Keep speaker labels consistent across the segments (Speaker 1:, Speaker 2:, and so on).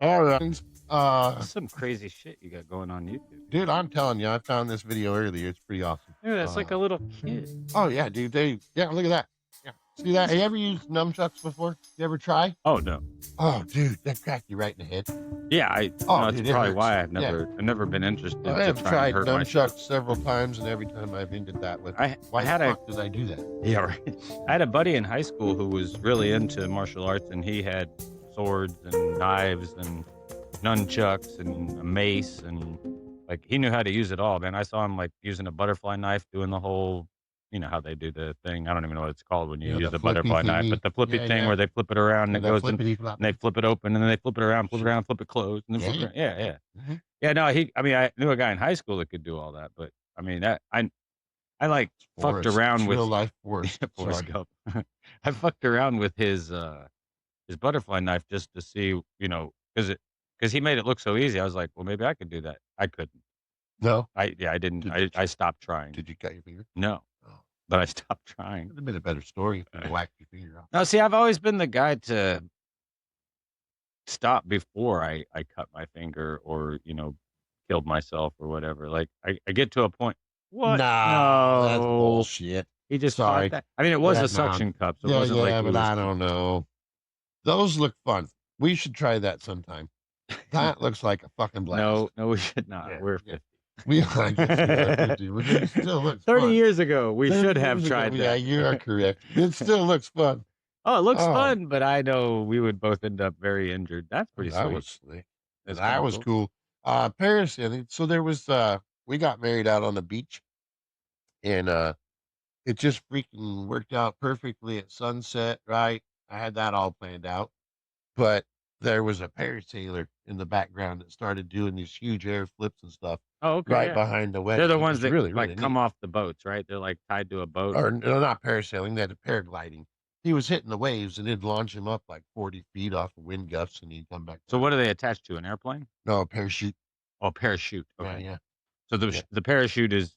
Speaker 1: All right.
Speaker 2: That's some crazy shit you got going on YouTube.
Speaker 1: Dude, I'm telling you, I found this video earlier. It's pretty awesome.
Speaker 2: Dude, that's like a little kid.
Speaker 1: Oh yeah, dude. Look at that. Yeah. See that? Have you ever used nunchucks before? You ever try?
Speaker 2: Oh no.
Speaker 1: Oh, dude, that cracked you right in the head.
Speaker 2: Yeah,
Speaker 1: Oh,
Speaker 2: that's
Speaker 1: dude, it
Speaker 2: probably
Speaker 1: hurts.
Speaker 2: why
Speaker 1: Yeah.
Speaker 2: I've never been interested
Speaker 1: I
Speaker 2: to
Speaker 1: have
Speaker 2: try and
Speaker 1: tried
Speaker 2: hurt myself.
Speaker 1: nunchucks several times, and every time I've ended that with,
Speaker 2: I
Speaker 1: why the
Speaker 2: had a
Speaker 1: fuck did I do that?
Speaker 2: Yeah, right. I had a buddy in high school who was really into martial arts, and he had swords and knives and nunchucks and a mace, and like he knew how to use it all, man. I saw him like using a butterfly knife, doing the whole, you know how they do the thing. I don't even know what it's called when you
Speaker 1: You know,
Speaker 2: use
Speaker 1: the
Speaker 2: the
Speaker 1: flippy
Speaker 2: butterfly knife,
Speaker 1: thingy.
Speaker 2: but the flippy
Speaker 1: Yeah,
Speaker 2: thing
Speaker 1: yeah.
Speaker 2: where they flip it around and
Speaker 1: Yeah,
Speaker 2: it
Speaker 1: that
Speaker 2: goes in,
Speaker 1: flippity
Speaker 2: and they
Speaker 1: floppity.
Speaker 2: flip it open, and then they flip it around,
Speaker 1: Sure.
Speaker 2: flip it closed, and then flip it
Speaker 1: Yeah.
Speaker 2: around. Yeah, yeah,
Speaker 1: Mm-hmm.
Speaker 2: yeah. No, I mean, I knew a guy in high school that could do all that, but I mean, I like fucked
Speaker 1: Forest. It's
Speaker 2: around
Speaker 1: real
Speaker 2: with
Speaker 1: life forest.
Speaker 2: Forrest
Speaker 1: Sorry.
Speaker 2: Gump. I fucked around with his butterfly knife just to see, because he made it look so easy. I was like, well, maybe I could do that. I couldn't.
Speaker 1: No.
Speaker 2: I didn't.
Speaker 1: Did you?
Speaker 2: I stopped trying.
Speaker 1: Did you cut your finger?
Speaker 2: No,
Speaker 1: Oh,
Speaker 2: but I stopped trying.
Speaker 1: it'd have been a better story if you whacked your finger off.
Speaker 2: Now, see, I've always been the guy to stop before I cut my finger or killed myself or whatever. Like I get to a point. What?
Speaker 1: No, that's
Speaker 2: No,
Speaker 1: bullshit.
Speaker 2: he just caught
Speaker 1: Sorry.
Speaker 2: that. I mean, it was
Speaker 1: Yeah,
Speaker 2: a
Speaker 1: no.
Speaker 2: suction cup, so it
Speaker 1: Yeah,
Speaker 2: wasn't like
Speaker 1: yeah,
Speaker 2: he
Speaker 1: but
Speaker 2: was.
Speaker 1: I don't know. Those look fun. We should try that sometime. That looks like a fucking blast.
Speaker 2: No, no, we should not.
Speaker 1: Yeah,
Speaker 2: We're
Speaker 1: yeah.
Speaker 2: 50.
Speaker 1: I guess we are 50, but it still looks
Speaker 2: 30
Speaker 1: fun.
Speaker 2: years ago, we
Speaker 1: 30
Speaker 2: should have
Speaker 1: years ago,
Speaker 2: tried
Speaker 1: yeah,
Speaker 2: that.
Speaker 1: you are correct. It still looks fun.
Speaker 2: Oh, it looks
Speaker 1: Oh,
Speaker 2: fun, but I know we would both end up very injured. That's pretty
Speaker 1: that
Speaker 2: sweet.
Speaker 1: was slick.
Speaker 2: That's kind
Speaker 1: That
Speaker 2: of
Speaker 1: was
Speaker 2: cool.
Speaker 1: cool. Paris, so there was we got married out on the beach, and it just freaking worked out perfectly at sunset, right? I had that all planned out. But there was a parasailer in the background that started doing these huge air flips and stuff
Speaker 2: Oh, okay,
Speaker 1: right
Speaker 2: yeah.
Speaker 1: behind the
Speaker 2: They're
Speaker 1: wedding.
Speaker 2: the
Speaker 1: It
Speaker 2: ones
Speaker 1: was
Speaker 2: that
Speaker 1: really,
Speaker 2: like
Speaker 1: really
Speaker 2: come
Speaker 1: neat.
Speaker 2: off the boats, right? They're like tied to a boat.
Speaker 1: Or no, not parasailing, they had a paragliding. He was hitting the waves and it'd launch him up like 40 feet off of wind gusts and he'd come back
Speaker 2: So
Speaker 1: down.
Speaker 2: what are they attached to? An airplane?
Speaker 1: No, a parachute.
Speaker 2: Oh, parachute.
Speaker 1: Yeah,
Speaker 2: Okay.
Speaker 1: yeah,
Speaker 2: So the
Speaker 1: yeah.
Speaker 2: the parachute is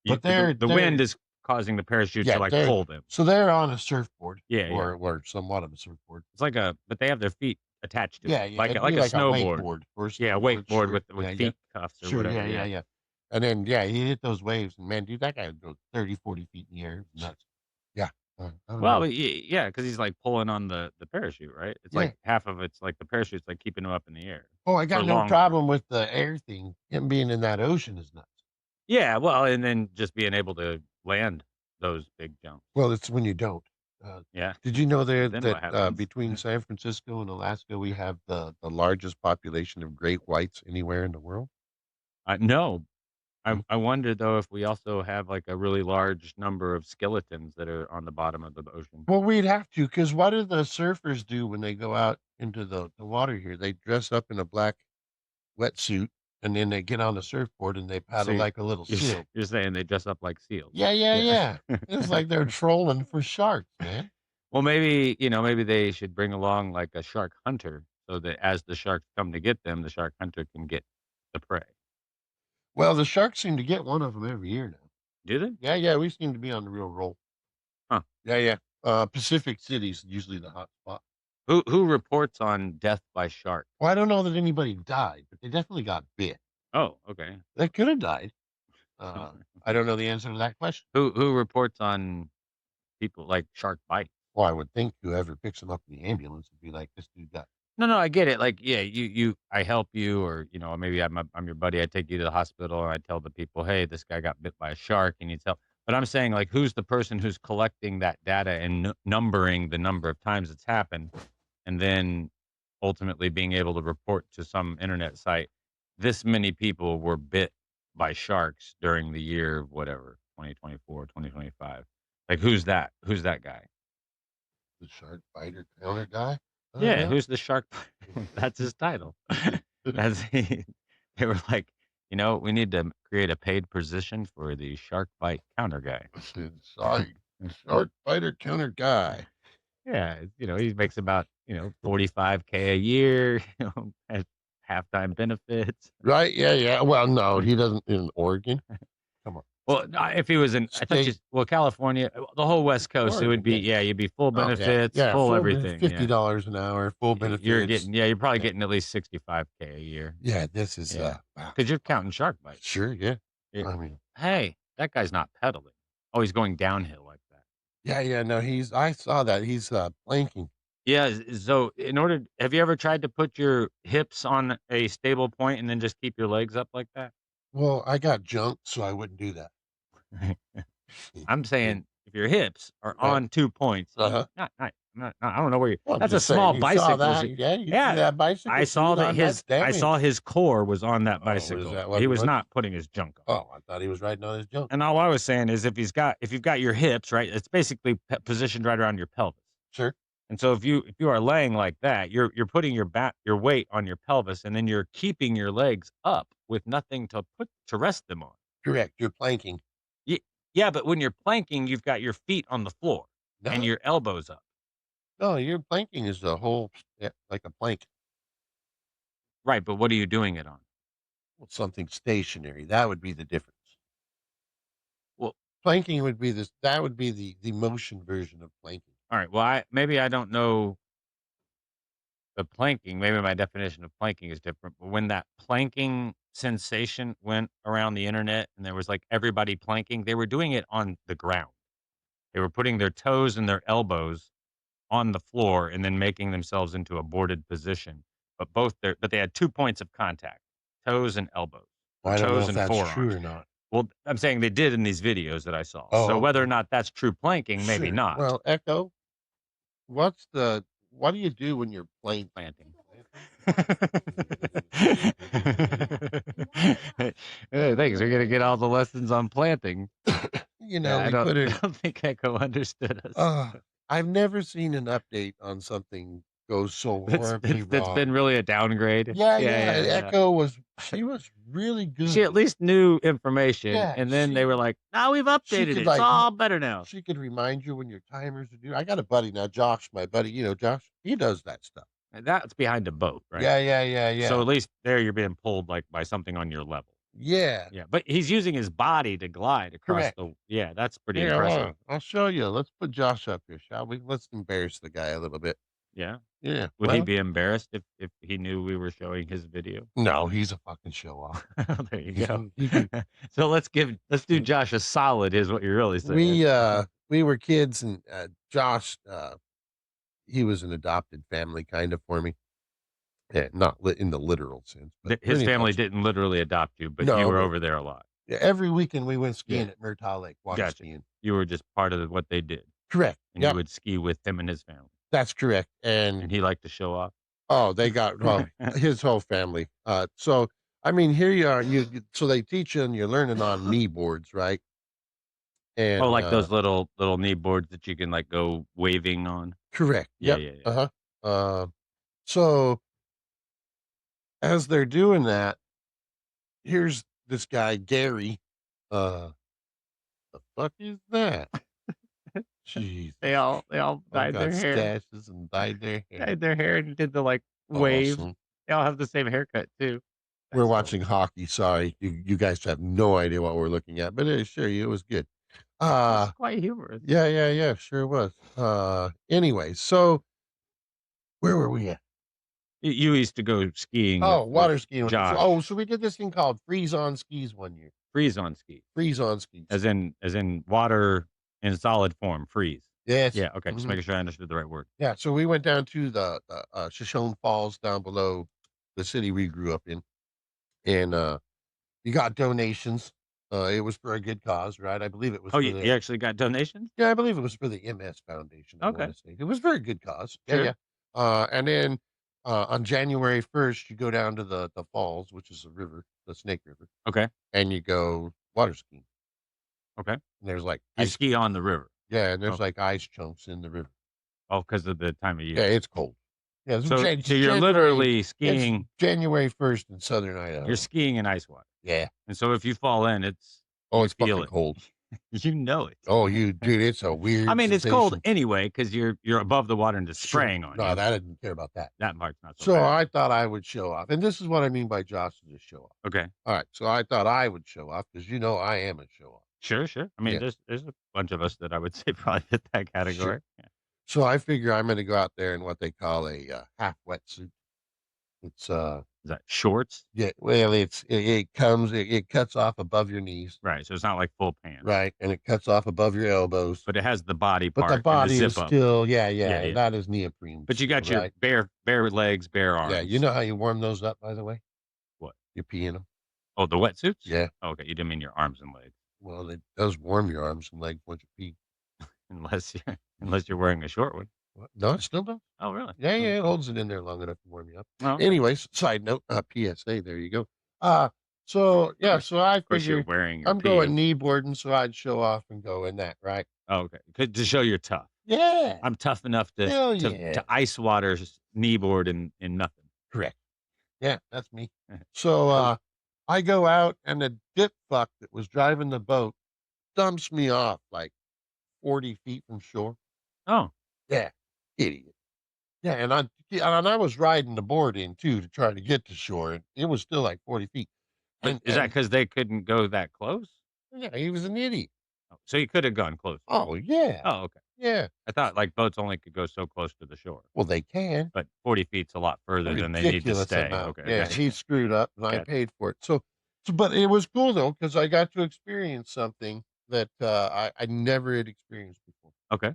Speaker 1: But
Speaker 2: the wind is causing the parachute to
Speaker 1: yeah,
Speaker 2: like
Speaker 1: they're,
Speaker 2: pull them.
Speaker 1: so they're on a surfboard
Speaker 2: Yeah, yeah.
Speaker 1: or somewhat of a surfboard.
Speaker 2: It's like but they have their feet attached to it,
Speaker 1: Yeah, yeah.
Speaker 2: like
Speaker 1: It'd
Speaker 2: like
Speaker 1: be
Speaker 2: a
Speaker 1: like a
Speaker 2: snowboard.
Speaker 1: wakeboard or a
Speaker 2: Yeah,
Speaker 1: snowboard.
Speaker 2: wakeboard
Speaker 1: Sure.
Speaker 2: with
Speaker 1: Yeah, yeah.
Speaker 2: feet cuffs or
Speaker 1: Sure.
Speaker 2: whatever.
Speaker 1: Yeah, yeah,
Speaker 2: Yeah.
Speaker 1: yeah. And then, yeah, he hit those waves. And man, dude, that guy would go 30, 40 feet in the air. Nuts. Yeah. I don't
Speaker 2: Well,
Speaker 1: know.
Speaker 2: yeah, because he's like pulling on the parachute, right? It's
Speaker 1: Yeah.
Speaker 2: like half of it's like the parachute's like keeping him up in the air
Speaker 1: Oh, I
Speaker 2: for
Speaker 1: got no
Speaker 2: longer.
Speaker 1: problem with the air thing. Him being in that ocean is nuts.
Speaker 2: Yeah, well, and then just being able to land those big jumps.
Speaker 1: Well, it's when you don't. Uh,
Speaker 2: Yeah.
Speaker 1: did you know there
Speaker 2: Then what
Speaker 1: that
Speaker 2: happens?
Speaker 1: between San Francisco and Alaska, we have the largest population of great whites anywhere in the world?
Speaker 2: No,
Speaker 1: Hmm.
Speaker 2: I wonder though if we also have like a really large number of skeletons that are on the bottom of the ocean.
Speaker 1: Well, we'd have to, because what do the surfers do when they go out into the water here? They dress up in a black wetsuit and then they get on the surfboard and they
Speaker 2: So
Speaker 1: paddle like a little seal.
Speaker 2: you're saying they dress up like seals?
Speaker 1: Yeah, yeah,
Speaker 2: Yeah.
Speaker 1: yeah. It's like they're trolling for sharks, man.
Speaker 2: Well, maybe they should bring along like a shark hunter so that as the sharks come to get them, the shark hunter can get the prey.
Speaker 1: Well, the sharks seem to get one of them every year now.
Speaker 2: Do they?
Speaker 1: Yeah, yeah, we seem to be on the real roll.
Speaker 2: Huh.
Speaker 1: Yeah, yeah. Pacific City's usually the hot spot.
Speaker 2: Who reports on death by shark?
Speaker 1: Well, I don't know that anybody died, but they definitely got bit.
Speaker 2: Oh, okay.
Speaker 1: They could have died. I don't know the answer to that question.
Speaker 2: Who reports on people like shark bite?
Speaker 1: Well, I would think whoever picks them up in the ambulance would be like, this dude got.
Speaker 2: No, I get it. Like, yeah, I help you, or maybe I'm your buddy. I take you to the hospital, and I tell the people, hey, this guy got bit by a shark. He needs help. But I'm saying, like, who's the person who's collecting that data and numbering the number of times it's happened, and then ultimately being able to report to some internet site, this many people were bit by sharks during the year, whatever, 2024, 2025. Like, who's that? Who's that guy?
Speaker 1: The shark biter counter guy? I don't
Speaker 2: Yeah,
Speaker 1: know.
Speaker 2: who's the shark? That's his title. That's they were like, we need to create a paid position for the shark bite counter guy.
Speaker 1: Sorry, shark biter counter guy.
Speaker 2: Yeah, he makes about 45K a year, has halftime benefits.
Speaker 1: Right? Yeah, yeah. Well, no, he doesn't in Oregon. Come on.
Speaker 2: Well, if he was in, I thought you,
Speaker 1: State.
Speaker 2: well, California, the whole West Coast, it would be,
Speaker 1: Yeah.
Speaker 2: you'd be full
Speaker 1: Oh yeah,
Speaker 2: benefits,
Speaker 1: yeah.
Speaker 2: full
Speaker 1: Full
Speaker 2: everything. Yeah.
Speaker 1: $50 an hour, full
Speaker 2: You're
Speaker 1: benefits.
Speaker 2: getting, you're probably getting at least 65K a year.
Speaker 1: Yeah, this is
Speaker 2: Yeah.
Speaker 1: wow.
Speaker 2: Because you're counting shark bites.
Speaker 1: Sure, yeah.
Speaker 2: Yeah.
Speaker 1: I mean,
Speaker 2: Hey, that guy's not pedaling. Oh, he's going downhill like that.
Speaker 1: yeah. No, I saw that he's planking.
Speaker 2: Yeah. So, have you ever tried to put your hips on a stable point and then just keep your legs up like that?
Speaker 1: Well, I got junk, so I wouldn't do that.
Speaker 2: I'm saying if your hips are
Speaker 1: Right.
Speaker 2: on 2 points,
Speaker 1: Uh-huh.
Speaker 2: I don't know where you.
Speaker 1: Well, I'm
Speaker 2: That's a
Speaker 1: just saying,
Speaker 2: small
Speaker 1: you saw
Speaker 2: bicycle.
Speaker 1: that. Yeah, you see
Speaker 2: Yeah,
Speaker 1: that bicycle?
Speaker 2: I saw
Speaker 1: See it
Speaker 2: that
Speaker 1: on that's
Speaker 2: I saw
Speaker 1: damaged.
Speaker 2: his core was on that
Speaker 1: Oh, is
Speaker 2: bicycle.
Speaker 1: that what
Speaker 2: He
Speaker 1: it
Speaker 2: was
Speaker 1: was?
Speaker 2: not putting his junk on.
Speaker 1: Oh, I thought he was riding on his junk.
Speaker 2: And all I was saying is if you've got your hips right, it's basically positioned right around your pelvis.
Speaker 1: Sure.
Speaker 2: And so if you are laying like that, you're putting your weight on your pelvis, and then you're keeping your legs up with nothing to rest them on.
Speaker 1: Correct. You're planking.
Speaker 2: Yeah, but when you're planking, you've got your feet on the floor and
Speaker 1: No,
Speaker 2: your elbows up.
Speaker 1: no, your planking is a whole like a plank.
Speaker 2: Right, but what are you doing it on?
Speaker 1: Well, something stationary. That would be the difference.
Speaker 2: Well,
Speaker 1: Planking would be this. That would be the motion version of planking.
Speaker 2: all right. Well, maybe I don't know the planking. Maybe my definition of planking is different. But when that planking sensation went around the internet and there was like everybody planking, they were doing it on the ground. They were putting their toes and their elbows on the floor and then making themselves into a boarded position. But they had 2 points of contact, toes and elbows, or
Speaker 1: I don't know
Speaker 2: toes
Speaker 1: if
Speaker 2: and
Speaker 1: that's true
Speaker 2: forearms.
Speaker 1: or not.
Speaker 2: Well, I'm saying they did in these videos that I saw.
Speaker 1: Oh,
Speaker 2: So whether or
Speaker 1: okay.
Speaker 2: not that's true planking, maybe
Speaker 1: Sure.
Speaker 2: not.
Speaker 1: Well, Echo, what do you do when you're
Speaker 2: Planting.
Speaker 1: planting?
Speaker 2: Hey, thanks. We're gonna get all the lessons on planting.
Speaker 1: You know,
Speaker 2: Yeah, I
Speaker 1: we put it.
Speaker 2: don't think Echo understood us.
Speaker 1: I've never seen an update on something go so horribly
Speaker 2: That's
Speaker 1: wrong.
Speaker 2: been really a downgrade.
Speaker 1: Yeah.
Speaker 2: Yeah.
Speaker 1: Echo she was really good.
Speaker 2: She at least knew information,
Speaker 1: Yeah,
Speaker 2: and then they were like, "Now we've updated it.
Speaker 1: could
Speaker 2: It's all better now."
Speaker 1: she could remind you when your timers are due. I got a buddy now, Josh, my buddy. You know, Josh. He does that stuff.
Speaker 2: And that's behind a boat, right?
Speaker 1: Yeah.
Speaker 2: So at least there you're being pulled like by something on your level.
Speaker 1: Yeah.
Speaker 2: Yeah, but he's using his body to glide across
Speaker 1: Correct.
Speaker 2: the. Yeah, that's pretty
Speaker 1: Yeah,
Speaker 2: impressive.
Speaker 1: I'll show you. Let's put Josh up here, shall we? Let's embarrass the guy a little bit.
Speaker 2: Yeah.
Speaker 1: Yeah.
Speaker 2: Would he
Speaker 1: Well,
Speaker 2: be embarrassed if he knew we were showing his video?
Speaker 1: no, he's a fucking show off.
Speaker 2: There you go.
Speaker 1: He can-
Speaker 2: So let's do Josh a solid. Is what you're really saying.
Speaker 1: we were kids, and Josh, he was an adopted family kind of for me. Yeah, not in the literal sense, but
Speaker 2: His
Speaker 1: pretty
Speaker 2: family
Speaker 1: much.
Speaker 2: didn't literally adopt you, but
Speaker 1: No,
Speaker 2: you were
Speaker 1: but-
Speaker 2: over there a lot.
Speaker 1: Yeah, every weekend we went skiing
Speaker 2: Yeah.
Speaker 1: at Murtaugh Lake, water
Speaker 2: Gotcha.
Speaker 1: skiing.
Speaker 2: You were just part of what they did,
Speaker 1: Correct.
Speaker 2: and
Speaker 1: Yep,
Speaker 2: you would ski with him and his family.
Speaker 1: that's correct.
Speaker 2: And
Speaker 1: And
Speaker 2: he liked to show off.
Speaker 1: oh, they got his whole family. So I mean, here you are. So they teach you, and you're learning on knee boards, right? And
Speaker 2: Oh, like those little knee boards that you can like go waving on.
Speaker 1: correct.
Speaker 2: Yeah,
Speaker 1: Yep.
Speaker 2: yeah.
Speaker 1: Uh-huh. So as they're doing that, here's this guy Gary. The fuck is that? Jeez.
Speaker 2: They all dyed
Speaker 1: got
Speaker 2: their hair.
Speaker 1: stashes and dyed their hair.
Speaker 2: Dyed their hair and did the like wave.
Speaker 1: Awesome.
Speaker 2: They all have the same haircut too.
Speaker 1: We're
Speaker 2: That's
Speaker 1: watching hockey. Sorry, you guys have no idea what we're looking at, but sure, it was good.
Speaker 2: It's quite humorous.
Speaker 1: Yeah, sure was. Anyway, so where were we at?
Speaker 2: You used to go skiing.
Speaker 1: Oh,
Speaker 2: with
Speaker 1: water skiing.
Speaker 2: Josh.
Speaker 1: Oh, so we did this thing called freeze on skis one year.
Speaker 2: Freeze on ski.
Speaker 1: Freeze on skis.
Speaker 2: As in water in solid form, freeze.
Speaker 1: Yes.
Speaker 2: Yeah, okay. Just
Speaker 1: Mhm.
Speaker 2: making sure I understood the right word.
Speaker 1: Yeah, so we went down to the Shoshone Falls down below the city we grew up in, and you got donations. It was for a good cause, right? I believe it was.
Speaker 2: Oh,
Speaker 1: for
Speaker 2: you actually got donations?
Speaker 1: Yeah, I believe it was for the MS Foundation. I
Speaker 2: Okay.
Speaker 1: want to say. It was a very good cause.
Speaker 2: Sure.
Speaker 1: Yeah. And then on January 1st, you go down to the falls, which is a river, the Snake River,
Speaker 2: Okay.
Speaker 1: and you go water skiing.
Speaker 2: Okay.
Speaker 1: And there's like
Speaker 2: You ski on the river.
Speaker 1: yeah, and there's
Speaker 2: Oh.
Speaker 1: like ice chunks in the river.
Speaker 2: Oh, because of the time of year.
Speaker 1: Yeah, it's cold. Yeah,
Speaker 2: So you're literally skiing.
Speaker 1: January 1st in southern Idaho.
Speaker 2: You're skiing in ice water.
Speaker 1: Yeah.
Speaker 2: And so if you fall in, it's
Speaker 1: It's
Speaker 2: feel
Speaker 1: fucking
Speaker 2: it.
Speaker 1: cold.
Speaker 2: You know it.
Speaker 1: Oh, dude, it's a weird.
Speaker 2: I mean, it's cold
Speaker 1: sensation.
Speaker 2: anyway because you're above the water and it's
Speaker 1: Sure.
Speaker 2: spraying on
Speaker 1: No,
Speaker 2: you.
Speaker 1: I didn't care about that.
Speaker 2: That part's not so
Speaker 1: So
Speaker 2: bad.
Speaker 1: I thought I would show off, and this is what I mean by Josh to just show off.
Speaker 2: Okay.
Speaker 1: All right, so I thought I would show off because I am a show off.
Speaker 2: Sure, sure. I mean,
Speaker 1: Yeah,
Speaker 2: there's a bunch of us that I would say probably fit that
Speaker 1: sure.
Speaker 2: category. Yeah.
Speaker 1: So I figure I'm gonna go out there in what they call a, half wetsuit. It's,
Speaker 2: Is that shorts?
Speaker 1: yeah, well, it comes it cuts off above your knees,
Speaker 2: Right. So it's not like full pants,
Speaker 1: right, and it cuts off above your elbows,
Speaker 2: but it has the body
Speaker 1: but the
Speaker 2: part and the
Speaker 1: body is
Speaker 2: zip up.
Speaker 1: still yeah,
Speaker 2: Yeah,
Speaker 1: yeah,
Speaker 2: yeah.
Speaker 1: that is neoprene
Speaker 2: But you
Speaker 1: steel,
Speaker 2: got your
Speaker 1: right?
Speaker 2: bare legs, bare
Speaker 1: Yeah, you
Speaker 2: arms.
Speaker 1: know how you warm those up, by the way?
Speaker 2: What?
Speaker 1: You pee in them.
Speaker 2: Oh, the wetsuits?
Speaker 1: Yeah,
Speaker 2: Oh, okay, you didn't mean your arms and legs,
Speaker 1: well, it does warm your arms and legs once you pee.
Speaker 2: unless you unless you're wearing a short one.
Speaker 1: What? No, it still does.
Speaker 2: Oh, really?
Speaker 1: Yeah,
Speaker 2: Oh,
Speaker 1: yeah, it holds it in there long enough to warm you up.
Speaker 2: oh, okay.
Speaker 1: Anyways, side note, PSA, there you go. So yeah, so I
Speaker 2: Of course, you're
Speaker 1: figure
Speaker 2: wearing your
Speaker 1: I'm going
Speaker 2: pee.
Speaker 1: knee boarding, so I'd show off and go in that, right?
Speaker 2: Oh, okay, to show you're tough.
Speaker 1: Yeah,
Speaker 2: I'm tough enough
Speaker 1: hell
Speaker 2: to
Speaker 1: yeah,
Speaker 2: ice water kneeboard in nothing.
Speaker 1: correct. Yeah, that's me. So I go out, and the dip fuck that was driving the boat dumps me off like 40 feet from shore.
Speaker 2: Oh,
Speaker 1: Yeah, idiot. Yeah, and I was riding the board in too to try to get to shore, and it was still like 40 feet.
Speaker 2: but
Speaker 1: And
Speaker 2: is that
Speaker 1: and
Speaker 2: because they couldn't go that close?
Speaker 1: yeah, he was an idiot.
Speaker 2: Oh, so you could have gone closer.
Speaker 1: Oh yeah,
Speaker 2: Oh, okay.
Speaker 1: yeah.
Speaker 2: I thought like boats only could go so close to the shore,
Speaker 1: Well, they can.
Speaker 2: but 40 feet's a lot
Speaker 1: A
Speaker 2: further than they need to
Speaker 1: ridiculous
Speaker 2: stay.
Speaker 1: amount.
Speaker 2: Okay, I
Speaker 1: Yeah,
Speaker 2: got
Speaker 1: he
Speaker 2: you.
Speaker 1: screwed up, and I
Speaker 2: Got
Speaker 1: paid for it. So, but it was cool though because I got to experience something that I never had experienced before,
Speaker 2: okay.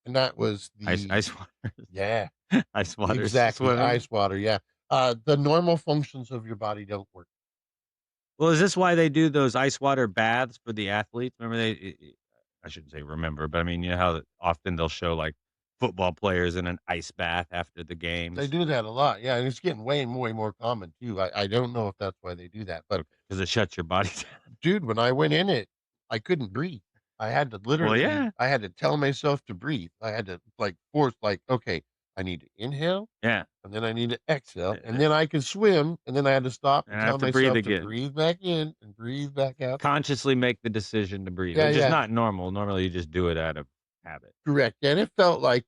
Speaker 1: and that was the
Speaker 2: Ice water,
Speaker 1: yeah,
Speaker 2: ice water
Speaker 1: exactly
Speaker 2: swimming.
Speaker 1: ice water. Yeah, the normal functions of your body don't work.
Speaker 2: Well, is this why they do those ice water baths for the athletes? Remember I shouldn't say remember, but I mean, you know how often they'll show like football players in an ice bath after the
Speaker 1: They
Speaker 2: games.
Speaker 1: do that a lot. Yeah, and it's getting way more common too. I don't know if that's why they do that, but
Speaker 2: Okay, because it shuts your body down.
Speaker 1: dude, when I went in it, I couldn't breathe. I had to
Speaker 2: Well,
Speaker 1: literally
Speaker 2: yeah,
Speaker 1: I had to tell myself to breathe. I had to like force like, okay, I need to inhale
Speaker 2: yeah.
Speaker 1: and then I need to exhale and
Speaker 2: Uh,
Speaker 1: then I can swim and then I had to stop
Speaker 2: And
Speaker 1: and
Speaker 2: I
Speaker 1: tell
Speaker 2: have to breathe
Speaker 1: myself to
Speaker 2: again.
Speaker 1: breathe back in and breathe back out.
Speaker 2: Consciously make the decision to breathe,
Speaker 1: Yeah,
Speaker 2: which is
Speaker 1: yeah,
Speaker 2: not normal. Normally, you just do it out of habit.
Speaker 1: correct. And it felt like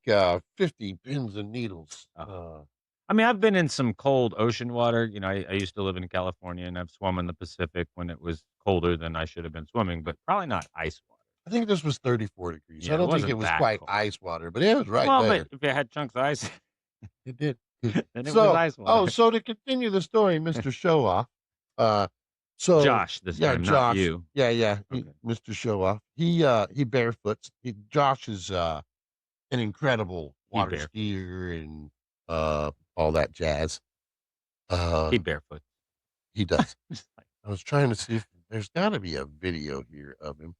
Speaker 1: 50 pins and needles.
Speaker 2: Oh. I mean, I've been in some cold ocean water. You know, I used to live in California, and I've swum in the Pacific when it was colder than I should have been swimming, but probably not ice water.
Speaker 1: I think this was 34 degrees. I
Speaker 2: Yeah, it
Speaker 1: don't think it
Speaker 2: wasn't
Speaker 1: was
Speaker 2: that
Speaker 1: quite
Speaker 2: cold.
Speaker 1: ice water, but it was right
Speaker 2: Well, but
Speaker 1: there.
Speaker 2: if it had chunks of ice,
Speaker 1: It did.
Speaker 2: then it was
Speaker 1: So,
Speaker 2: ice water.
Speaker 1: so to continue the story, Mr. Show Off, uh, so
Speaker 2: Josh this
Speaker 1: yeah,
Speaker 2: time, not
Speaker 1: Josh,
Speaker 2: you.
Speaker 1: yeah,
Speaker 2: Okay.
Speaker 1: Mr. Show Off, he barefoots. Josh is an incredible
Speaker 2: He
Speaker 1: water
Speaker 2: barefoot.
Speaker 1: skier and all that jazz.
Speaker 2: He
Speaker 1: Uh,
Speaker 2: barefoot.
Speaker 1: he does.
Speaker 2: Just like,
Speaker 1: I was trying to see if there's got to be a video here of him.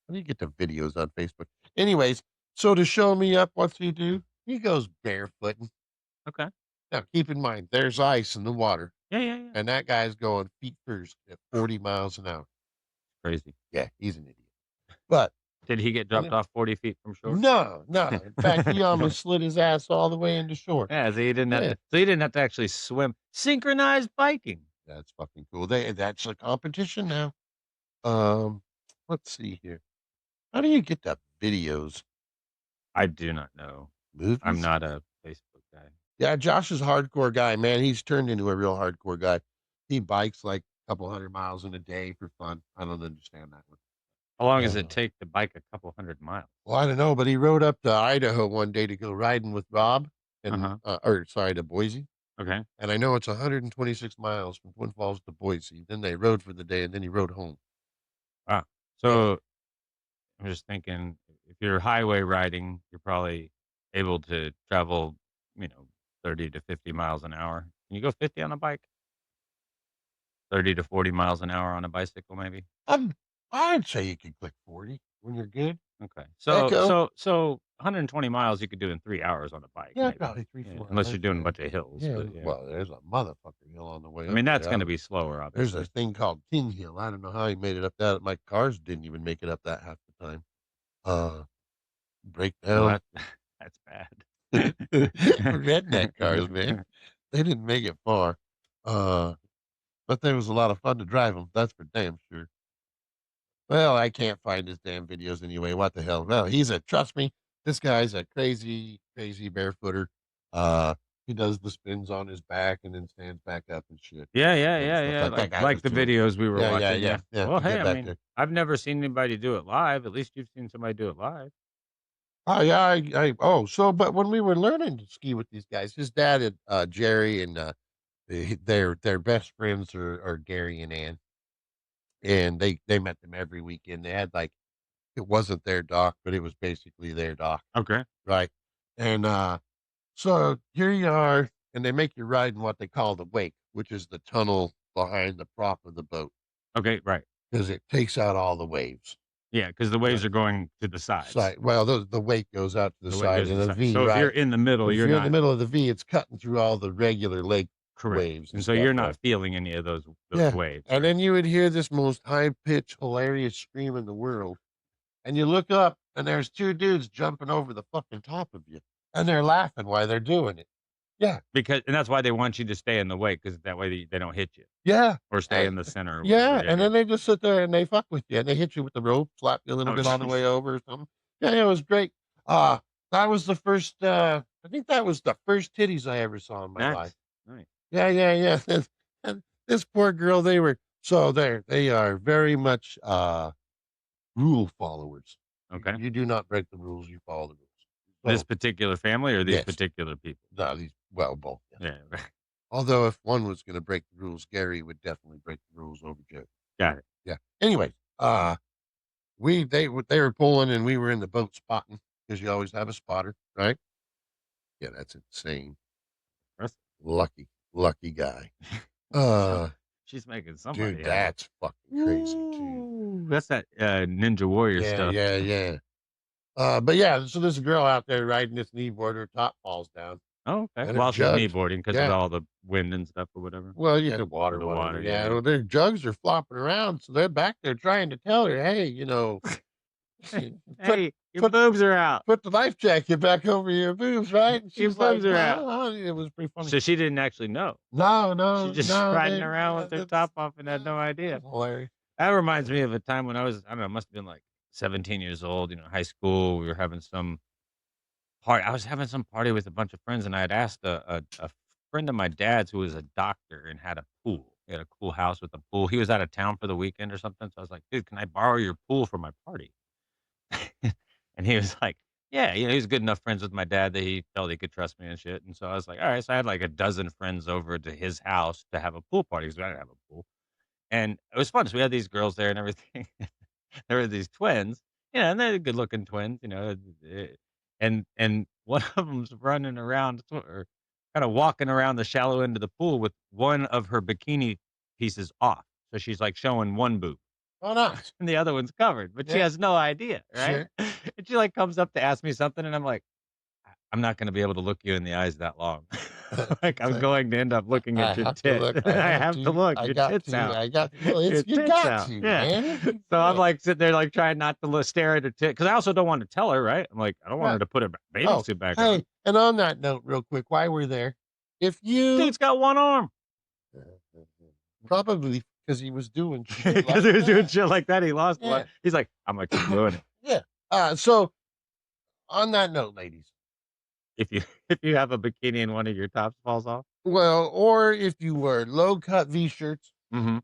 Speaker 1: How do you get the videos on Facebook? Anyways, so to show me up, what's he do? He goes barefooting.
Speaker 2: okay.
Speaker 1: Now, keep in mind, there's ice in the water.
Speaker 2: Yeah, yeah, yeah.
Speaker 1: And that guy's going feet first at 40 miles an hour.
Speaker 2: Crazy.
Speaker 1: Yeah, he's an idiot. But
Speaker 2: Did he get
Speaker 1: I
Speaker 2: dropped
Speaker 1: know,
Speaker 2: off 40 feet from shore?
Speaker 1: no, no. In fact, he almost slid his ass all the way into shore.
Speaker 2: Yeah, so he didn't have
Speaker 1: Yeah,
Speaker 2: to. So he didn't have to actually swim. Synchronized biking.
Speaker 1: that's fucking cool. That's a competition now. Um, let's see here. How do you get the videos?
Speaker 2: I do not know. I'm
Speaker 1: Movies?
Speaker 2: not a Facebook guy.
Speaker 1: Yeah, Josh is a hardcore guy, man. He's turned into a real hardcore guy. He bikes like a couple hundred miles in a day for fun. I don't understand that one.
Speaker 2: How long does it
Speaker 1: Uh,
Speaker 2: take to bike a couple hundred miles?
Speaker 1: well, I don't know, but he rode up to Idaho one day to go riding with Rob and,
Speaker 2: Uh-huh.
Speaker 1: or sorry, to Boise.
Speaker 2: Okay.
Speaker 1: And I know it's 126 miles from Twin Falls to Boise. Then they rode for the day and then he rode home.
Speaker 2: Wow.
Speaker 1: Yeah.
Speaker 2: So I'm just thinking if you're highway riding, you're probably able to travel, 30 to 50 miles an hour. Can you go 50 on a bike? 30 to 40 miles an hour on a bicycle, maybe?
Speaker 1: I'm, I'd say you could click 40 when you're good.
Speaker 2: Okay.
Speaker 1: Echo.
Speaker 2: So 120 miles you could do in 3 hours on a bike,
Speaker 1: Yeah,
Speaker 2: maybe.
Speaker 1: probably three,
Speaker 2: Yeah,
Speaker 1: 4
Speaker 2: unless
Speaker 1: hours.
Speaker 2: you're doing a
Speaker 1: Yeah.
Speaker 2: bunch of hills,
Speaker 1: Yeah.
Speaker 2: but yeah.
Speaker 1: Well, there's a motherfucking hill on the way
Speaker 2: I
Speaker 1: up
Speaker 2: mean, that's
Speaker 1: there.
Speaker 2: going to be slower,
Speaker 1: There's a
Speaker 2: obviously.
Speaker 1: thing called King Hill. I don't know how he made it up that. My cars didn't even make it up that half the time. Uh,
Speaker 2: Well,
Speaker 1: breakdown.
Speaker 2: that's bad.
Speaker 1: Redneck cars, man. They didn't make it far. Uh, but there was a lot of fun to drive them. That's for damn sure. Well, I can't find his damn videos anyway. What the hell? No, trust me, this guy's a crazy, crazy barefooter. Uh, He does the spins on his back and then stands back up and shit.
Speaker 2: Yeah,
Speaker 1: Stuff like that guy was
Speaker 2: like the
Speaker 1: doing.
Speaker 2: videos we were watching. Yeah.
Speaker 1: Yeah.
Speaker 2: Well,
Speaker 1: To
Speaker 2: hey,
Speaker 1: get
Speaker 2: I
Speaker 1: back
Speaker 2: mean,
Speaker 1: there.
Speaker 2: I've never seen anybody do it live. At least you've seen somebody do it live.
Speaker 1: Oh yeah, but when we were learning to ski with these guys, his dad and Jerry and their best friends are Gary and Ann, and they met them every weekend. They had like it wasn't their dock, but it was basically their dock,
Speaker 2: Okay.
Speaker 1: right? And so here you are, and they make you ride in what they call the wake, which is the tunnel behind the prop of the boat,
Speaker 2: Okay. Right.
Speaker 1: because it takes out all the waves.
Speaker 2: Yeah, because the waves
Speaker 1: Right.
Speaker 2: are going to the sides.
Speaker 1: Side. Well, the wake goes out to the
Speaker 2: The wake
Speaker 1: side
Speaker 2: goes to
Speaker 1: in
Speaker 2: the
Speaker 1: a
Speaker 2: side.
Speaker 1: V,
Speaker 2: So if you're
Speaker 1: right?
Speaker 2: in the middle,
Speaker 1: But if
Speaker 2: you're
Speaker 1: you're in
Speaker 2: not
Speaker 1: the middle of the V, it's cutting through all the regular lake
Speaker 2: correct.
Speaker 1: waves
Speaker 2: And so
Speaker 1: stuff,
Speaker 2: you're not
Speaker 1: right?
Speaker 2: feeling any of those
Speaker 1: Yeah.
Speaker 2: waves.
Speaker 1: And then you would hear this most high pitched, hilarious scream in the world. And you look up, and there's two dudes jumping over the fucking top of you, and they're laughing while they're doing it. Yeah.
Speaker 2: And that's why they want you to stay in the wake, because that way they don't hit you.
Speaker 1: Yeah.
Speaker 2: Or stay in the center or
Speaker 1: Yeah.
Speaker 2: whatever.
Speaker 1: And then they just sit there and they fuck with you, and they hit you with the rope, slap you a little bit on the way over or something. Yeah, it was great. That was the first. I think that was the first titties I ever saw in my life.
Speaker 2: Nice.
Speaker 1: Yeah. And this poor girl, they are very much rule followers.
Speaker 2: Okay.
Speaker 1: You do not break the rules, you follow the rules.
Speaker 2: This particular family or these
Speaker 1: Yes.
Speaker 2: particular people?
Speaker 1: No, both.
Speaker 2: Yeah.
Speaker 1: Although if one was going to break the rules, Gary would definitely break the rules over Joe.
Speaker 2: Got it.
Speaker 1: Yeah. Anyways, they were pulling and we were in the boat spotting, because you always have a spotter, right? Yeah, that's insane.
Speaker 2: That's
Speaker 1: Lucky guy.
Speaker 2: She's making somebody.
Speaker 1: Dude, that's fucking crazy too.
Speaker 2: That's that Ninja Warrior stuff.
Speaker 1: Yeah. But yeah, so there's a girl out there riding this kneeboard, her top falls down.
Speaker 2: Oh, okay.
Speaker 1: And
Speaker 2: While she's
Speaker 1: jugs.
Speaker 2: kneeboarding because of all the wind and stuff or whatever.
Speaker 1: Well, yeah, the water. Yeah. Well, their jugs are flopping around, so they're back there trying to tell her, hey,
Speaker 2: hey, your boobs are out.
Speaker 1: Put the life jacket back over your boobs, right? And
Speaker 2: Your boobs are out.
Speaker 1: Oh, it was pretty funny.
Speaker 2: So she didn't actually know.
Speaker 1: No.
Speaker 2: She's just riding around with her top off and had no idea.
Speaker 1: Hilarious.
Speaker 2: That reminds me of a time when I was, I don't know, must have been like 17 years old, high school. We were having some party. I was having some party with a bunch of friends, and I had asked a friend of my dad's who was a doctor and had a pool. He had a cool house with a pool. He was out of town for the weekend or something. So I was like, dude, can I borrow your pool for my party? And he was like, yeah, he was good enough friends with my dad that he felt he could trust me and shit. And so I was like, all right. So I had like a dozen friends over to his house to have a pool party because I didn't have a pool. And it was fun. So we had these girls there and everything. There were these twins, and they're good looking twins, and one of them's running around or kind of walking around the shallow end of the pool with one of her bikini pieces off. So she's like showing one boob.
Speaker 1: Oh, no.
Speaker 2: And the other one's covered, but she has no idea, right?
Speaker 1: Sure.
Speaker 2: And she like comes up to ask me something, and I'm like, I'm not going to be able to look you in the eyes that long. Like I'm going to end up looking at your tit. I have to look. Your tits out.
Speaker 1: You got to,
Speaker 2: yeah.
Speaker 1: man.
Speaker 2: So I'm like sitting there, like trying not to stare at her tit, because I also don't want to tell her, right? I'm like, I don't want her to put her bathing suit back on.
Speaker 1: And on that note, real quick, while we're there,
Speaker 2: Dude's got one arm.
Speaker 1: Probably because he was doing shit
Speaker 2: because he was doing shit like that, he lost one. He's like, I'm gonna keep doing it.
Speaker 1: Yeah. So on that note, ladies,
Speaker 2: if you have a bikini and one of your tops falls off,
Speaker 1: well, or if you wear low cut V-shirts,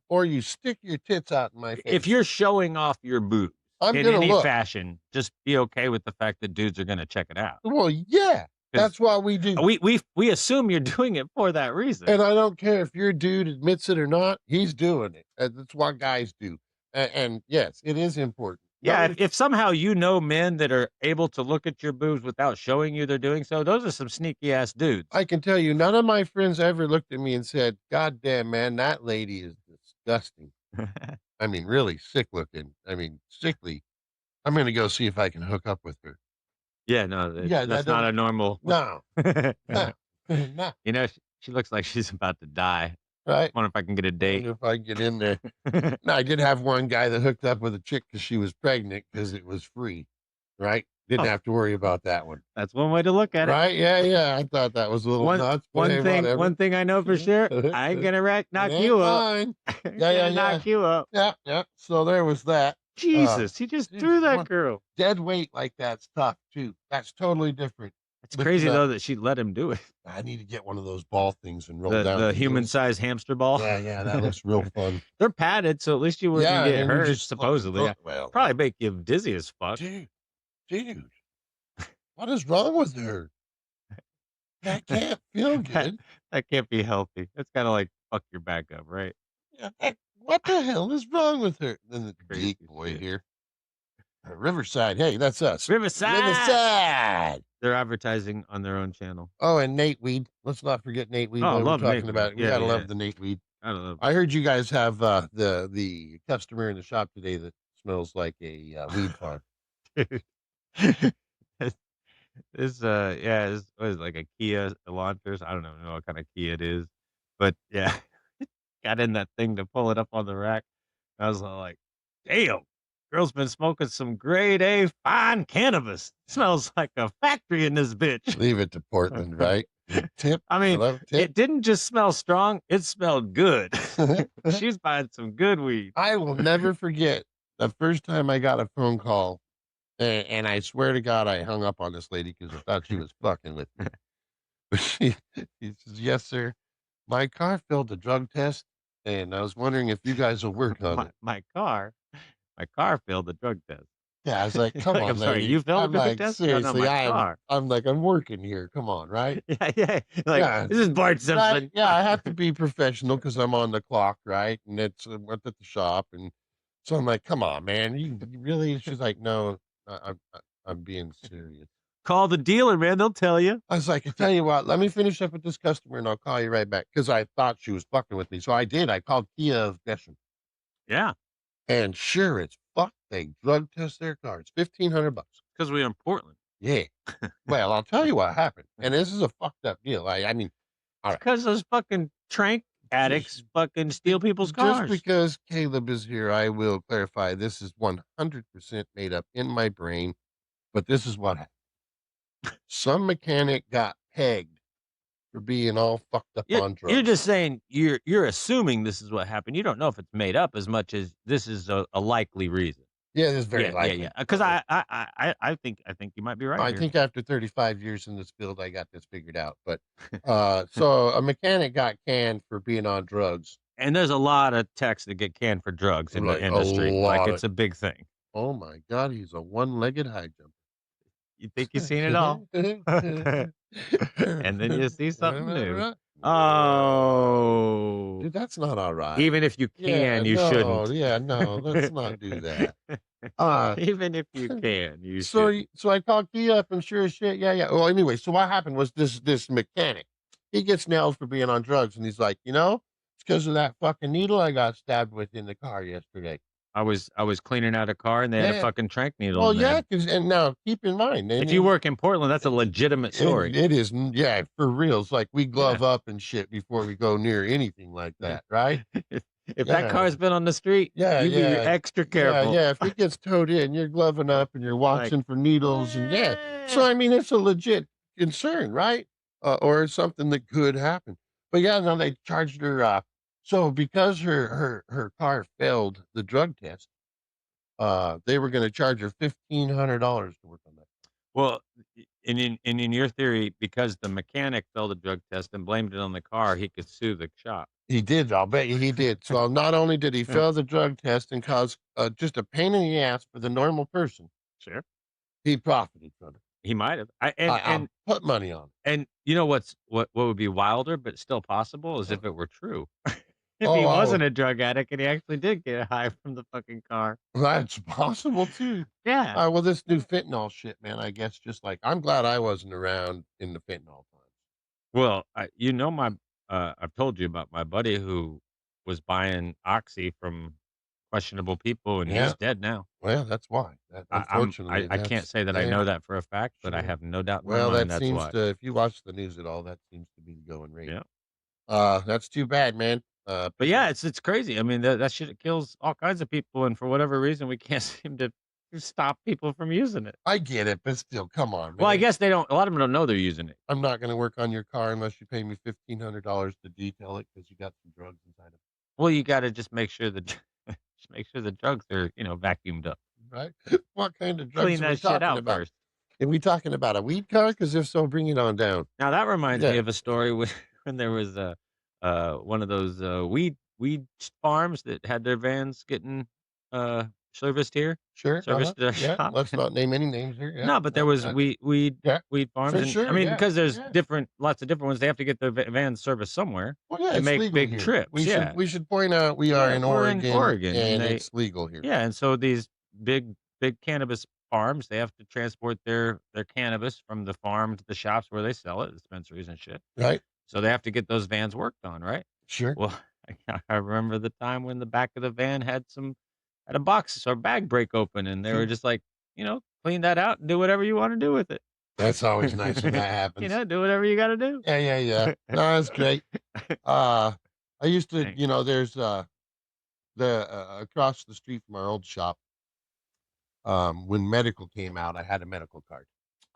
Speaker 1: or you stick your tits out in my face,
Speaker 2: if you're showing off your boobs in any fashion, just be okay with the fact that dudes are gonna check it out.
Speaker 1: Well, yeah. That's what we do.
Speaker 2: We assume you're doing it for that reason.
Speaker 1: And I don't care if your dude admits it or not, he's doing it. That's what guys do. And yes, it is important.
Speaker 2: Yeah, if somehow men that are able to look at your boobs without showing you they're doing so, those are some sneaky ass dudes.
Speaker 1: I can tell you, none of my friends ever looked at me and said, God damn, man, that lady is disgusting. I mean, really sick looking. I mean, sickly. I'm going to go see if I can hook up with her.
Speaker 2: Yeah, no, that's not a normal.
Speaker 1: No. No.
Speaker 2: She looks like she's about to die.
Speaker 1: Right.
Speaker 2: I wonder if I can get a date.
Speaker 1: If I can get in there. No, I did have one guy that hooked up with a chick because she was pregnant because it was free. Right. Didn't have to worry about that one.
Speaker 2: That's one way to look at it.
Speaker 1: Right. Yeah. I thought that was a little nuts.
Speaker 2: One thing I know for sure, I ain't gonna knock you up.
Speaker 1: Yeah.
Speaker 2: Knock you up.
Speaker 1: Yeah. So there was that.
Speaker 2: Jesus, he just threw that girl.
Speaker 1: Dead weight like that's tough too. That's totally different.
Speaker 2: It's
Speaker 1: lifting
Speaker 2: crazy
Speaker 1: up.
Speaker 2: though that she let him do it.
Speaker 1: I need to get one of those ball things and roll
Speaker 2: The
Speaker 1: down
Speaker 2: the
Speaker 1: the hills.
Speaker 2: human-sized hamster ball.
Speaker 1: Yeah, that looks real fun.
Speaker 2: They're padded, so at least you wouldn't
Speaker 1: Yeah,
Speaker 2: get
Speaker 1: and you're
Speaker 2: hurt.
Speaker 1: just like,
Speaker 2: Supposedly,
Speaker 1: well,
Speaker 2: probably make you dizzy as fuck.
Speaker 1: dude, what is wrong with her? That can't feel
Speaker 2: that
Speaker 1: good.
Speaker 2: that can't be healthy. It's kind of like fuck your back up, right?
Speaker 1: Yeah, what the hell is wrong with her? Then the
Speaker 2: Crazy
Speaker 1: geek boy
Speaker 2: shit.
Speaker 1: here. Riverside. Hey, that's us.
Speaker 2: Riverside.
Speaker 1: Riverside.
Speaker 2: They're advertising on their own channel.
Speaker 1: Oh, and Nate Weed. Let's not forget Nate Weed
Speaker 2: Oh, I
Speaker 1: while we're
Speaker 2: love
Speaker 1: talking
Speaker 2: Nate
Speaker 1: about
Speaker 2: Weed.
Speaker 1: it. We
Speaker 2: Yeah,
Speaker 1: gotta
Speaker 2: yeah.
Speaker 1: love the Nate Weed.
Speaker 2: I love.
Speaker 1: I heard you guys have the customer in the shop today that smells like a weed farm.
Speaker 2: This yeah, is what is it, like a Kia Elantra? I don't know what kind of Kia it is, but yeah, got in that thing to pull it up on the rack. I was all like, "Damn, girl's been smoking some grade A fine cannabis. Smells like a factory in this bitch."
Speaker 1: Leave it to Portland, right? Tip.
Speaker 2: I mean,
Speaker 1: love tip.
Speaker 2: it didn't just smell strong; it smelled good. She's buying some good weed.
Speaker 1: I will never forget the first time I got a phone call, and I swear to God, I hung up on this lady because I thought she was fucking with me. But she says, "Yes, sir. My car failed the drug test, and I was wondering if you guys will work on it."
Speaker 2: My car failed the drug test.
Speaker 1: Yeah, I was like, "Come
Speaker 2: Like,
Speaker 1: on,
Speaker 2: I'm sorry,
Speaker 1: lady."
Speaker 2: you failed
Speaker 1: I'm
Speaker 2: the drug
Speaker 1: like,
Speaker 2: test? No, no,
Speaker 1: seriously,
Speaker 2: my car.
Speaker 1: I'm working here. Come on, right?
Speaker 2: Yeah. Like,
Speaker 1: Yeah.
Speaker 2: this is Bart Simpson.
Speaker 1: Right? Yeah, I have to be professional because I'm on the clock, right? And it's at the shop, and so I'm like, "Come on, man, you really?" She's like, "No, I'm being serious."
Speaker 2: Call the dealer, man. They'll tell you.
Speaker 1: I was like, "I tell you what, let me finish up with this customer, and I'll call you right back." Because I thought she was fucking with me, so I did. I called Kia of Gresham,
Speaker 2: Yeah,
Speaker 1: and sure as fuck, they drug test their car. It's $1,500.
Speaker 2: because we're in Portland.
Speaker 1: Yeah. Well, I'll tell you what happened, and this is a fucked up deal. I mean, all
Speaker 2: It's
Speaker 1: right.
Speaker 2: because those fucking trank addicts fucking steal people's
Speaker 1: Just
Speaker 2: cars.
Speaker 1: because Caleb is here, I will clarify this is 100% made up in my brain, but this is what happened. Some mechanic got pegged for being all fucked up on drugs.
Speaker 2: You're just saying you're assuming this is what happened. You don't know if it's made up as much as this is a likely reason.
Speaker 1: Yeah, this is very likely.
Speaker 2: Yeah. Because I think you might be right.
Speaker 1: I
Speaker 2: here.
Speaker 1: think after 35 years in this field, I got this figured out. But so a mechanic got canned for being on drugs.
Speaker 2: And there's a lot of techs that get canned for drugs in
Speaker 1: Right,
Speaker 2: the industry. Like, it's
Speaker 1: of
Speaker 2: a big thing.
Speaker 1: Oh my God, he's a one-legged high jumper.
Speaker 2: You think you've seen it all. And then you see something new. Oh.
Speaker 1: Dude, that's not all right.
Speaker 2: Even if you can, you shouldn't.
Speaker 1: Yeah, no, let's not do that.
Speaker 2: Even if you can, you
Speaker 1: So
Speaker 2: shouldn't.
Speaker 1: so I called Kia up and sure as shit, yeah. Well, anyway, so what happened was this mechanic, he gets nailed for being on drugs, and he's like, it's because of that fucking needle I got stabbed with in the car yesterday.
Speaker 2: I was cleaning out a car and they had a fucking trank needle.
Speaker 1: Well,
Speaker 2: in there.
Speaker 1: yeah, and now keep in mind,
Speaker 2: if you work in Portland, that's a legitimate story.
Speaker 1: It is, yeah, for real. It's like we glove up and shit before we go near anything like that, right?
Speaker 2: If that car's been on the street, you be extra careful.
Speaker 1: Yeah, if it gets towed in, you're gloving up and you're watching for needles, and so I mean, it's a legit concern, right? Or something that could happen. But yeah, no, they charged her. So because her car failed the drug test, they were going to charge her $1,500 to work on that.
Speaker 2: Well, in your theory, because the mechanic failed the drug test and blamed it on the car, he could sue the shop.
Speaker 1: He did. I'll bet you he did. So not only did he fail the drug test and cause just a pain in the ass for the normal person,
Speaker 2: sure,
Speaker 1: he profited from it.
Speaker 2: He might have.
Speaker 1: I'll put money on it.
Speaker 2: And you know what would be wilder, but still possible, is if it were true. If he wasn't a drug addict and he actually did get high from the fucking car.
Speaker 1: That's possible too.
Speaker 2: Yeah.
Speaker 1: Well, this new fentanyl shit, man, I guess just like I'm glad I wasn't around in the fentanyl times.
Speaker 2: Well, I've told you about my buddy who was buying Oxy from questionable people, and he's dead now.
Speaker 1: Well, that's why. Unfortunately,
Speaker 2: I can't say that I know that for a fact, but I have no doubt in my mind that's why.
Speaker 1: If you watch the news at all, that seems to be the going rate.
Speaker 2: Yeah.
Speaker 1: That's too bad, man.
Speaker 2: But yeah, it's crazy. I mean, that shit kills all kinds of people, and for whatever reason, we can't seem to stop people from using it.
Speaker 1: I get it, but still, come on, man.
Speaker 2: Well, I guess they don't. A lot of them don't know they're using it.
Speaker 1: I'm not going to work on your car unless you pay me $1,500 to detail it because you got some drugs inside of it.
Speaker 2: Well, you got to just make sure the drugs are vacuumed up.
Speaker 1: Right? What kind of drugs?
Speaker 2: Clean that shit out first.
Speaker 1: Are we talking about a weed car? Because if so, bring it on down.
Speaker 2: Now that reminds me
Speaker 1: Yeah.
Speaker 2: of a story when there was a one of those weed farms that had their vans getting uh serviced here,
Speaker 1: Sure.
Speaker 2: serviced at our
Speaker 1: Yeah.
Speaker 2: shop.
Speaker 1: Let's not name any names here. Yeah.
Speaker 2: No, but there was
Speaker 1: Yeah.
Speaker 2: weed farms,
Speaker 1: For
Speaker 2: and I
Speaker 1: sure.
Speaker 2: mean
Speaker 1: Yeah.
Speaker 2: because there's
Speaker 1: Yeah.
Speaker 2: lots of different ones. They have to get their vans serviced somewhere.
Speaker 1: Well, yeah,
Speaker 2: They
Speaker 1: it's
Speaker 2: make
Speaker 1: legal
Speaker 2: big
Speaker 1: here.
Speaker 2: trips. Yeah,
Speaker 1: We should point out we are
Speaker 2: yeah,
Speaker 1: in
Speaker 2: we're in
Speaker 1: Oregon
Speaker 2: Oregon, and
Speaker 1: and
Speaker 2: they
Speaker 1: it's legal here.
Speaker 2: yeah, and so these big cannabis farms, they have to transport their cannabis from the farm to the shops where they sell it, dispensaries and shit.
Speaker 1: Right?
Speaker 2: So they have to get those vans worked on, right?
Speaker 1: Sure.
Speaker 2: Well, I remember the time when the back of the van had a box or bag break open, and they were just like, clean that out and do whatever you want to do with it.
Speaker 1: That's always nice when that happens.
Speaker 2: Do whatever you got to do.
Speaker 1: Yeah. No, that's great. I used to,
Speaker 2: Thanks.
Speaker 1: there's the across the street from our old shop. When medical came out, I had a medical card.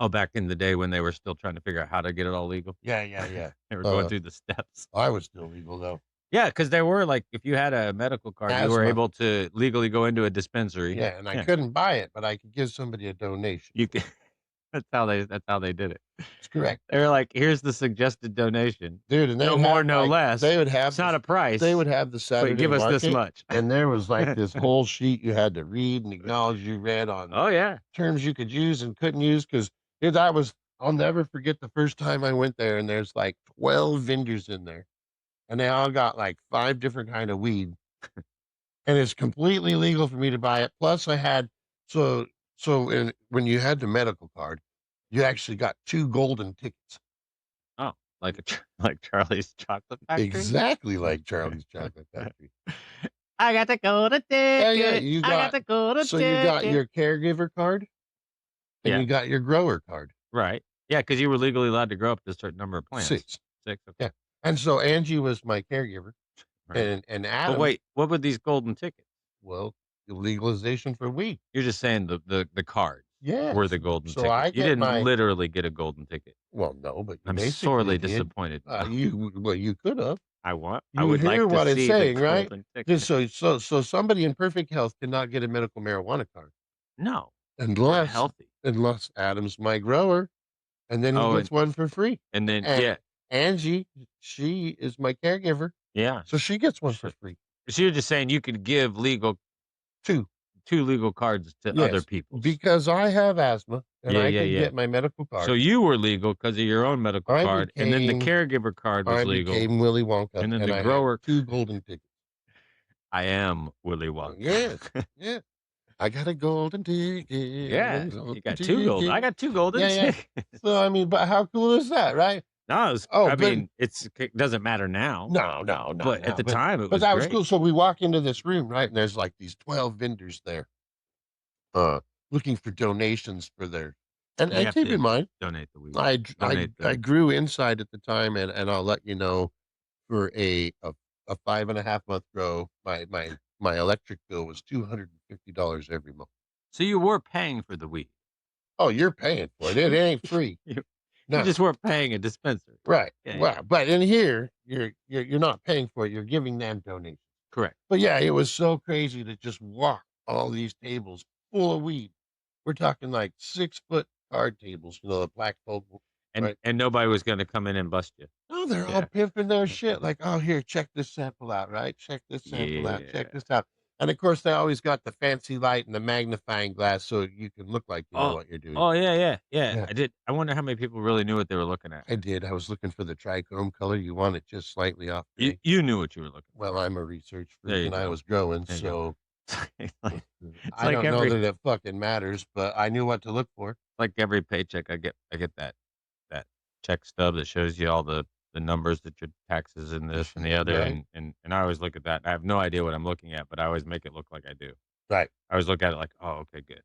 Speaker 2: Oh, back in the day when they were still trying to figure out how to get it all legal.
Speaker 1: Yeah.
Speaker 2: They were going through the steps.
Speaker 1: I was still legal though.
Speaker 2: Yeah, because there were like, if you had a medical card, you were
Speaker 1: Asthma.
Speaker 2: able to legally go into a dispensary.
Speaker 1: Yeah, and I couldn't buy it, but I could give somebody a donation.
Speaker 2: You could. That's how they did it.
Speaker 1: That's correct.
Speaker 2: They were like, "Here's the suggested donation,
Speaker 1: dude, and
Speaker 2: no more, no less.
Speaker 1: They would have
Speaker 2: It's not a price.
Speaker 1: They would have the Saturday
Speaker 2: but give us this
Speaker 1: market,
Speaker 2: much."
Speaker 1: and there was like this whole sheet you had to read and acknowledge you read on
Speaker 2: Oh yeah,
Speaker 1: terms you could use and couldn't use. Because I'll never forget the first time I went there, and there's like 12 vendors in there, and they all got like 5 different kind of weed, and it's completely legal for me to buy it. Plus, I had when you had the medical card, you actually got 2 golden tickets.
Speaker 2: oh, like Charlie's Chocolate Factory.
Speaker 1: Exactly like Charlie's Chocolate Factory.
Speaker 2: I got the golden ticket.
Speaker 1: Yeah. You got
Speaker 2: the golden
Speaker 1: so
Speaker 2: ticket.
Speaker 1: you got your caregiver card, and you got your grower card.
Speaker 2: Right. Yeah, because you were legally allowed to grow up to a certain number of plants.
Speaker 1: 6.
Speaker 2: Okay.
Speaker 1: Yeah. And so Angie was my caregiver,
Speaker 2: Right.
Speaker 1: and Adam.
Speaker 2: But wait, what were these golden tickets?
Speaker 1: Well, the legalization for weed.
Speaker 2: You're just saying the cards
Speaker 1: Yeah.
Speaker 2: were the golden
Speaker 1: So
Speaker 2: ticket. You didn't literally get a golden ticket.
Speaker 1: Well, no, but you
Speaker 2: I'm
Speaker 1: basically
Speaker 2: sorely
Speaker 1: did.
Speaker 2: disappointed.
Speaker 1: You could have.
Speaker 2: I
Speaker 1: You
Speaker 2: would
Speaker 1: hear
Speaker 2: like
Speaker 1: what
Speaker 2: to
Speaker 1: it's
Speaker 2: see
Speaker 1: saying,
Speaker 2: the
Speaker 1: right?
Speaker 2: golden ticket.
Speaker 1: Just so somebody in perfect health cannot get a medical marijuana card
Speaker 2: No, we're
Speaker 1: unless
Speaker 2: healthy.
Speaker 1: Adam's my grower, and then he gets one for free.
Speaker 2: And then
Speaker 1: And Angie, she is my caregiver,
Speaker 2: yeah.
Speaker 1: so she gets one for free.
Speaker 2: So you're just saying you could give two legal cards to other people
Speaker 1: because I have asthma and I can
Speaker 2: yeah.
Speaker 1: get my medical card.
Speaker 2: So you were legal because of your own medical card, and then the caregiver card was legal.
Speaker 1: I became Willy Wonka,
Speaker 2: and then
Speaker 1: the
Speaker 2: I grower
Speaker 1: had 2 golden tickets.
Speaker 2: I am Willy Wonka.
Speaker 1: Yes, yeah. I got a golden ticket.
Speaker 2: Yeah, you got 2 golden. I got 2 golden tickets.
Speaker 1: So I mean, but how cool is that, right?
Speaker 2: No, I mean, it doesn't matter now.
Speaker 1: No.
Speaker 2: But at the time, it was
Speaker 1: that
Speaker 2: great.
Speaker 1: was cool. So we walk into this room, right, and there's like these 12 vendors there, looking for donations for their. And keep in mind,
Speaker 2: donate the weed.
Speaker 1: I grew inside at the time, and I'll let you know, for a 5.5 month grow, my electric bill was $250 every month.
Speaker 2: So you were paying for the weed.
Speaker 1: Oh, you're paying for it. It ain't free.
Speaker 2: You just weren't paying a dispensary.
Speaker 1: Right.
Speaker 2: Yeah,
Speaker 1: well, but in here, you're not paying for it. You're giving them donations.
Speaker 2: Correct.
Speaker 1: But yeah, it was so crazy to just walk all these tables full of weed. We're talking like 6-foot card tables, the black folk.
Speaker 2: And nobody was going to come in and bust you.
Speaker 1: No, they're all pimping their shit. Like, oh, here, check this sample out, right? Check this sample out. Check this out. And of course, they always got the fancy light and the magnifying glass so you can look like you know what you're doing.
Speaker 2: Oh, yeah. I did. I wonder how many people really knew what they were looking at.
Speaker 1: I did. I was looking for the trichrome color. You want it just slightly off.
Speaker 2: You knew what you were looking for.
Speaker 1: Well, I'm a research freak and I was growing, so I don't know that it fucking matters, but I knew what to look for.
Speaker 2: Like every paycheck, I get that check stub that shows you all the numbers that your taxes and this and the other,
Speaker 1: right.
Speaker 2: and I always look at that. I have no idea what I'm looking at, but I always make it look like I do.
Speaker 1: Right.
Speaker 2: I always look at it like, oh, okay, good.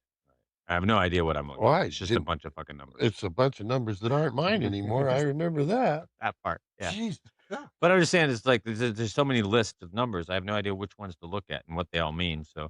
Speaker 2: I have no idea what I'm looking at. It's just a bunch of fucking numbers.
Speaker 1: It's a bunch of numbers that aren't mine anymore. I remember that.
Speaker 2: That part, yeah.
Speaker 1: Jesus.
Speaker 2: But I'm just saying, it's like there's so many lists of numbers. I have no idea which ones to look at and what they all mean. So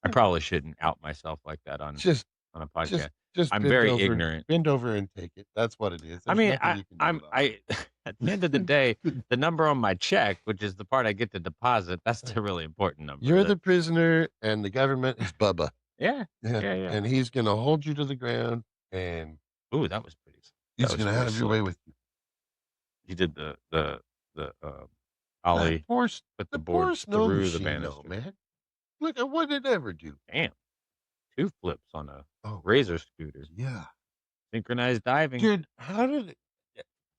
Speaker 2: I probably shouldn't out myself like that on a podcast. I'm very ignorant.
Speaker 1: Bend over and take it. That's what it is.
Speaker 2: I mean, at the end of the day, the number on my check, which is the part I get to deposit, that's the really important number.
Speaker 1: You're the prisoner, and the government is Bubba.
Speaker 2: Yeah.
Speaker 1: And he's going to hold you to the ground and
Speaker 2: Ooh, that was pretty. That
Speaker 1: he's
Speaker 2: was
Speaker 1: gonna
Speaker 2: pretty
Speaker 1: have your way
Speaker 2: slick.
Speaker 1: with you.
Speaker 2: He did the
Speaker 1: That
Speaker 2: ollie,
Speaker 1: poor,
Speaker 2: put the
Speaker 1: the
Speaker 2: board
Speaker 1: poor snow
Speaker 2: through the
Speaker 1: machine, though,
Speaker 2: banister.
Speaker 1: man. Look at what it ever do.
Speaker 2: Damn, 2 flips on a
Speaker 1: Oh,
Speaker 2: razor scooter.
Speaker 1: yeah,
Speaker 2: Synchronized diving.
Speaker 1: dude. How did it?